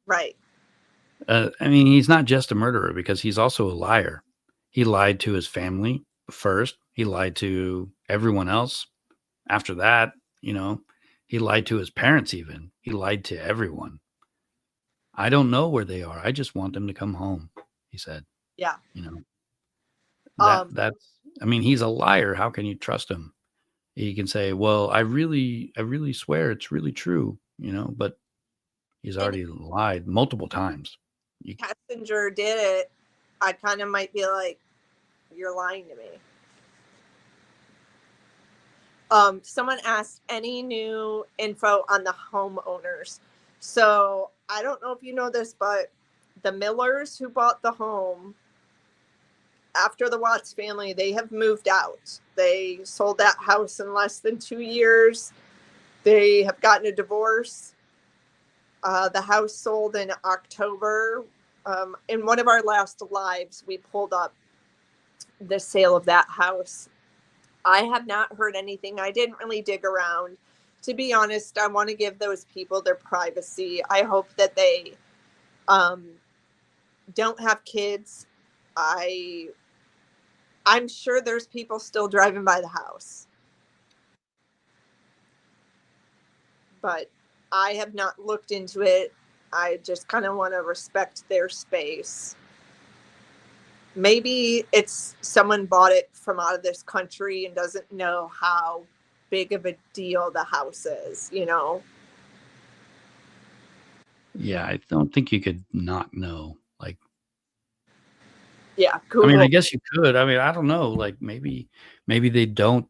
Right. He's not just a murderer because he's also a liar. He lied to his family first. He lied to everyone else. After that, he lied to his parents even. He lied to everyone. I don't know where they are. I just want them to come home, he said. Yeah. He's a liar. How can you trust him? He can say, well, I really swear it's really true, but he's already lied multiple times. Kessinger did it. I kind of might be like, you're lying to me. Someone asked any new info on the homeowners. So I don't know if you know this, but the Millers who bought the home after the Watts family, they have moved out. They sold that house in less than 2 years. They have gotten a divorce. The house sold in October. In one of our last lives, we pulled up the sale of that house. I have not heard anything. I didn't really dig around. To be honest, I want to give those people their privacy. I hope that they don't have kids. I'm sure there's people still driving by the house. But I have not looked into it. I just kind of want to respect their space. Maybe it's someone bought it from out of this country and doesn't know how big of a deal the house is, Yeah, I don't think you could not know. Like, yeah, cool. I guess you could. I don't know. Like maybe they don't,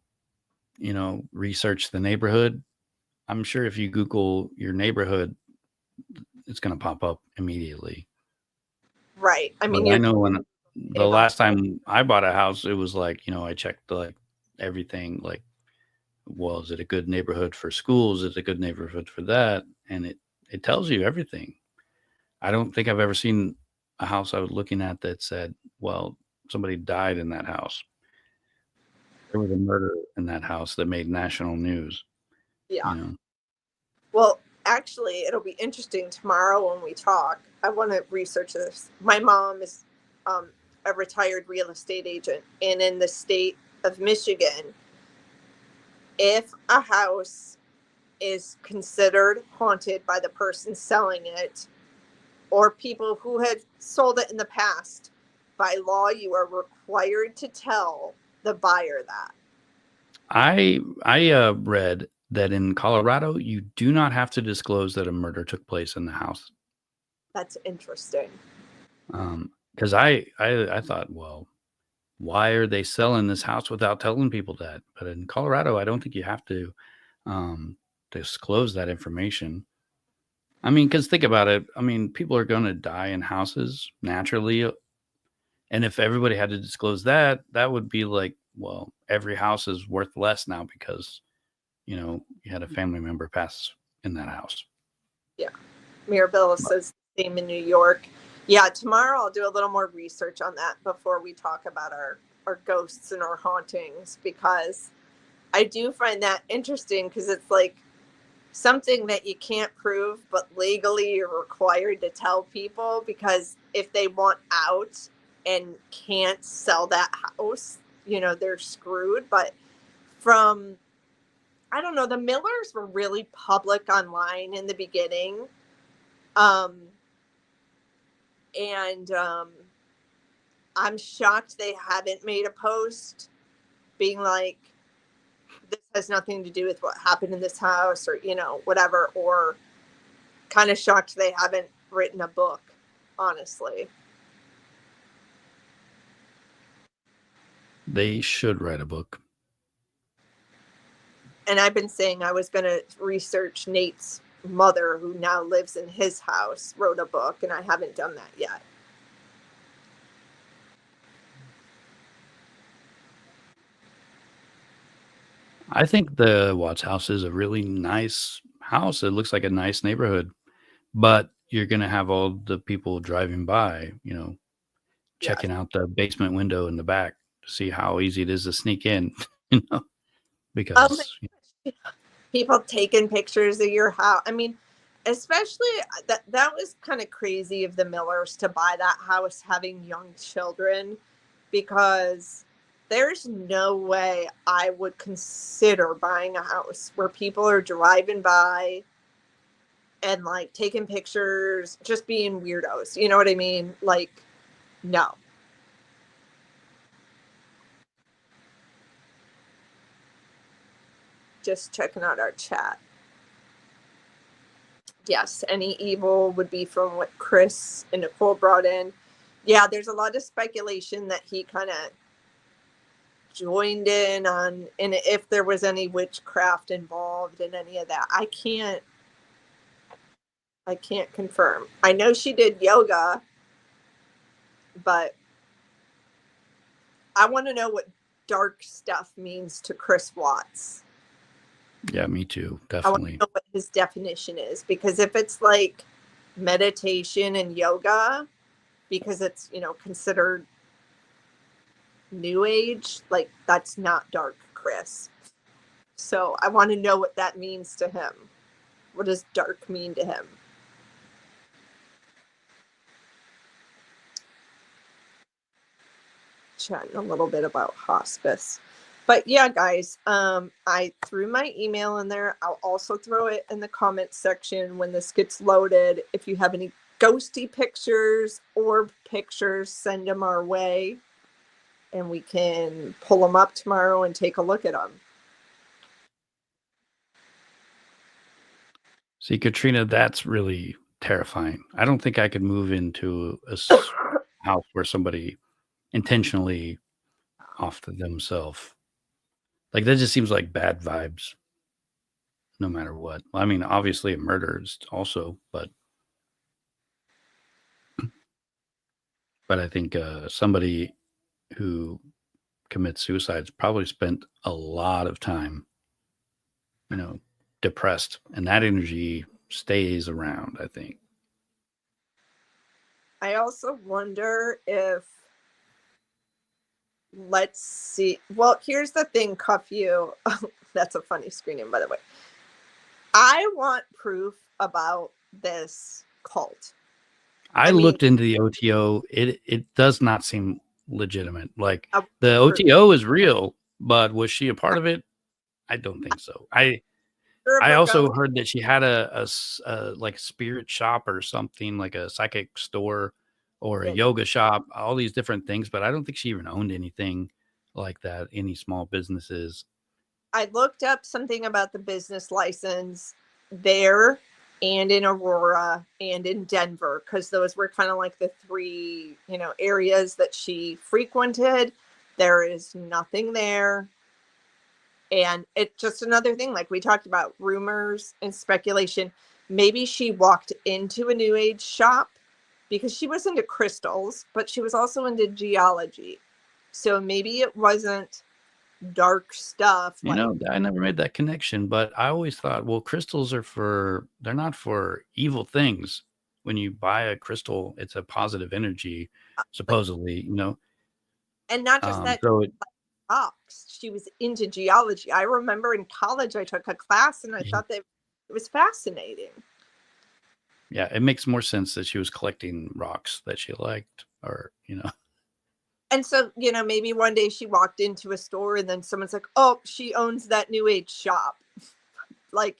research the neighborhood. I'm sure if you Google your neighborhood, it's going to pop up immediately. Right. I know when the last time I bought a house, it was like, I checked like everything, like, well, is it a good neighborhood for schools? Is it a good neighborhood for that? And it tells you everything. I don't think I've ever seen a house I was looking at that said, well, somebody died in that house. There was a murder in that house that made national news. Yeah. Well, actually, it'll be interesting tomorrow when we talk. I want to research this. My mom is a retired real estate agent, and in the state of Michigan, if a house is considered haunted by the person selling it or people who have sold it in the past, by law, you are required to tell the buyer that. I read that in Colorado, you do not have to disclose that a murder took place in the house. That's interesting. Because I thought, well, why are they selling this house without telling people that? But in Colorado, I don't think you have to disclose that information. Because think about it. People are going to die in houses naturally. And if everybody had to disclose that, that would be like, well, every house is worth less now because you know, you had a family member pass in that house. Yeah. Mirabella says the same in New York. Yeah, tomorrow I'll do a little more research on that before we talk about our ghosts and our hauntings, because I do find that interesting, because it's like something that you can't prove, but legally you're required to tell people, because if they want out and can't sell that house, you know, they're screwed. But from, I don't know, the Millers were really public online in the beginning. And I'm shocked they haven't made a post being like, this has nothing to do with what happened in this house, or, you know, whatever, or kind of shocked they haven't written a book, honestly. They should write a book. And I've been saying I was going to research Nate's mother, who now lives in his house, wrote a book, and I haven't done that yet. I think the Watts house is a really nice house. It looks like a nice neighborhood, but you're going to have all the people driving by, you know, checking out the basement window in the back to see how easy it is to sneak in, you know, because people taking pictures of your house. I mean, especially that was kind of crazy of the Millers to buy that house having young children, because there's no way I would consider buying a house where people are driving by and like taking pictures, just being weirdos. You know what I mean? Like, no. Just checking out our chat. Yes, any evil would be from what Chris and Nicole brought in. Yeah, there's a lot of speculation that he kind of joined in on, and if there was any witchcraft involved in any of that. I can't confirm. I know she did yoga, but I want to know what dark stuff means to Chris Watts. Yeah, me too. I want Definitely. to know what his definition is, because if it's like meditation and yoga, because it's, you know, considered new age, like that's not dark Chris. So I want to know what that means to him. What does dark mean to him? Chatting a little bit about hospice. But yeah, guys, I threw my email in there. I'll also throw it in the comments section when this gets loaded. If you have any ghosty pictures, orb pictures, send them our way, and we can pull them up tomorrow and take a look at them. See, Katrina, that's really terrifying. I don't think I could move into a house where somebody intentionally offed themselves. Like, that just seems like bad vibes, no matter what. Well, I mean, obviously a murder is also, but I think somebody who commits suicide's probably spent a lot of time, you know, depressed, and that energy stays around, I think. I also wonder if, let's see. Well, here's the thing, Cuff You. That's a funny screen name, by the way. I want proof about this cult. I looked into the OTO. It does not seem legitimate. Like, the OTO is real, but was she a part of it? I don't think so. I also heard that she had a like spirit shop or something, like a psychic store or a yoga shop, all these different things, but I don't think she even owned anything like that, any small businesses. I looked up something about the business license there and in Aurora and in Denver, because those were kind of like the three, you know, areas that she frequented. There is nothing there. And it's just another thing, like we talked about, rumors and speculation. Maybe she walked into a new age shop because she was into crystals, but she was also into geology. So maybe it wasn't dark stuff. You know, I never made that connection, but I always thought, well, crystals they're not for evil things. When you buy a crystal, it's a positive energy, supposedly, you know. And not just that, So rocks. She was into geology. I remember in college I took a class and I thought that it was fascinating. Yeah, it makes more sense that she was collecting rocks that she liked, or, you know. And so, you know, maybe one day she walked into a store and then someone's like, oh, she owns that new age shop. Like,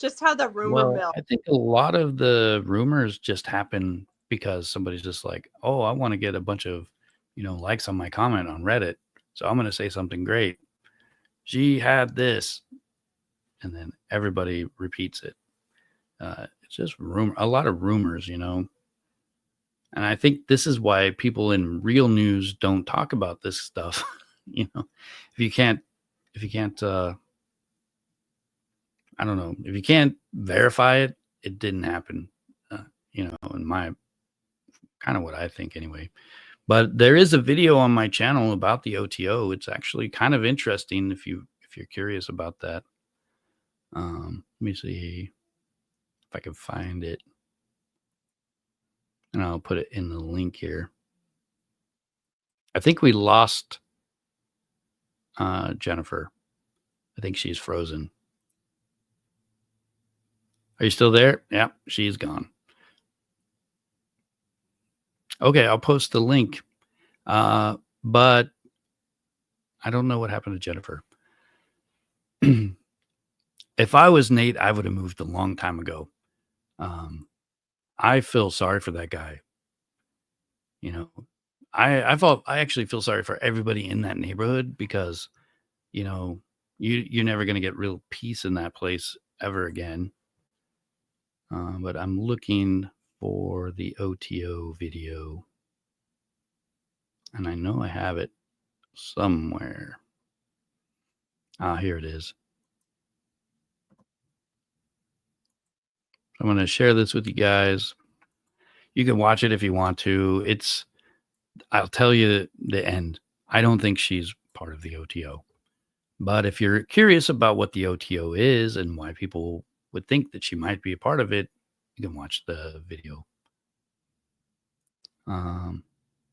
just how the rumor mill. I think a lot of the rumors just happen because somebody's just like, oh, I want to get a bunch of, you know, likes on my comment on Reddit. So I'm going to say something great. She had this. And then everybody repeats it. It's just a lot of rumors, you know. And I think this is why people in real news don't talk about this stuff. You know, if you can't, I don't know, if you can't verify it, it didn't happen. You know, in my kind of what I think anyway. But there is a video on my channel about the OTO. It's actually kind of interesting if you're curious about that. Let me see if I can find it. And I'll put it in the link here. I think we lost Jennifer. I think she's frozen. Are you still there? Yeah, she's gone. Okay, I'll post the link. But I don't know what happened to Jennifer. If I was Nate, I would have moved a long time ago. I feel sorry for that guy. You know, I actually feel sorry for everybody in that neighborhood because, you know, you're never going to get real peace in that place ever again. But I'm looking for the OTO video. And I know I have it somewhere. Here it is. I'm going to share this with you guys. You can watch it if you want to. I'll tell you the end. I don't think she's part of the OTO. But if you're curious about what the OTO is and why people would think that she might be a part of it, you can watch the video.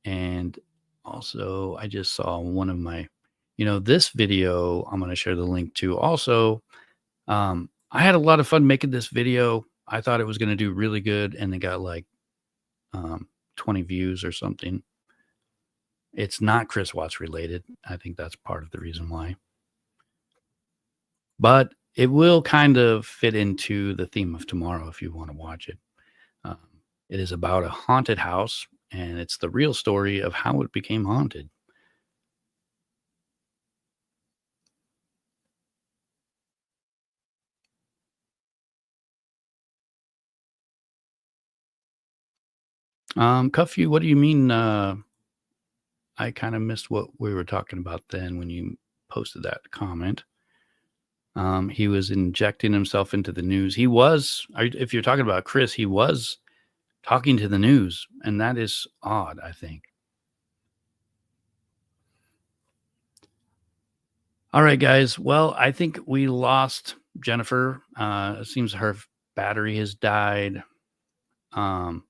And also, I just saw one of my, you know, this video I'm going to share the link to. Also, I had a lot of fun making this video. I thought it was going to do really good, and it got like 20 views or something. It's not Chris Watts related. I think that's part of the reason why. But it will kind of fit into the theme of tomorrow if you want to watch it. It is about a haunted house, and it's the real story of how it became haunted. Cuffy, what do you mean? I kind of missed what we were talking about then when you posted that comment. He was injecting himself into the news. He was, if you're talking about Chris, he was talking to the news, and that is odd, I think. All right, guys. Well, I think we lost Jennifer. It seems her battery has died. I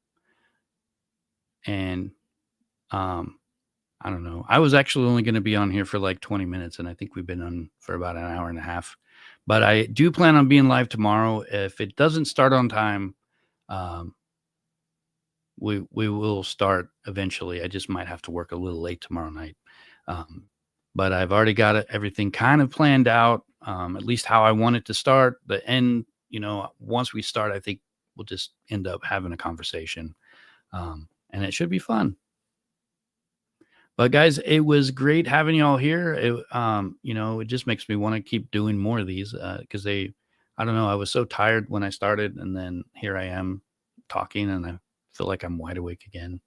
don't know. I was actually only going to be on here for like 20 minutes, and I think we've been on for about an hour and a half. But I do plan on being live tomorrow. If it doesn't start on time, we will start eventually. I just might have to work a little late tomorrow night. But I've already got everything kind of planned out, at least how I want it to start. The end, you know, once we start, I think we'll just end up having a conversation, and it should be fun. But guys, it was great having you all here. You know, it just makes me want to keep doing more of these because I don't know, I was so tired when I started, and then here I am talking, and I feel like I'm wide awake again.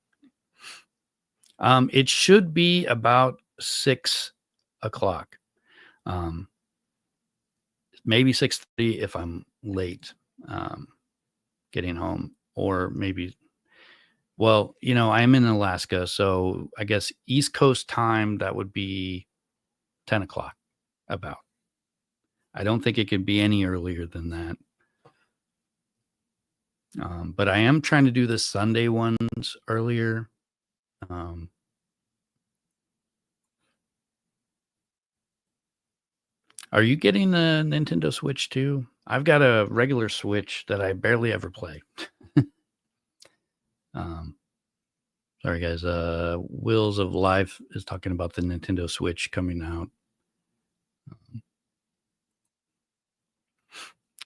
It should be about 6 o'clock, maybe 6:30 if I'm late getting home, or maybe. Well, you know, I'm in Alaska, so I guess East Coast time, that would be 10 o'clock. about. I don't think it could be any earlier than that. But I am trying to do the Sunday ones earlier. Are you getting a Nintendo Switch too? I've got a regular Switch that I barely ever play. Sorry guys. Wheels of Life is talking about the Nintendo Switch coming out.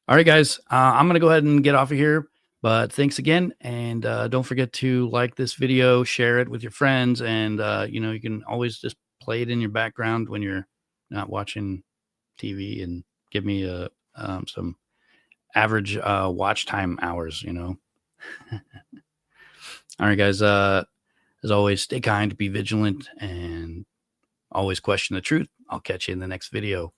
All right, guys. I'm gonna go ahead and get off of here. But thanks again, and don't forget to like this video, share it with your friends, and you can always just play it in your background when you're not watching TV, and give me some average watch time hours. All right, guys. As always, stay kind, be vigilant, and always question the truth. I'll catch you in the next video.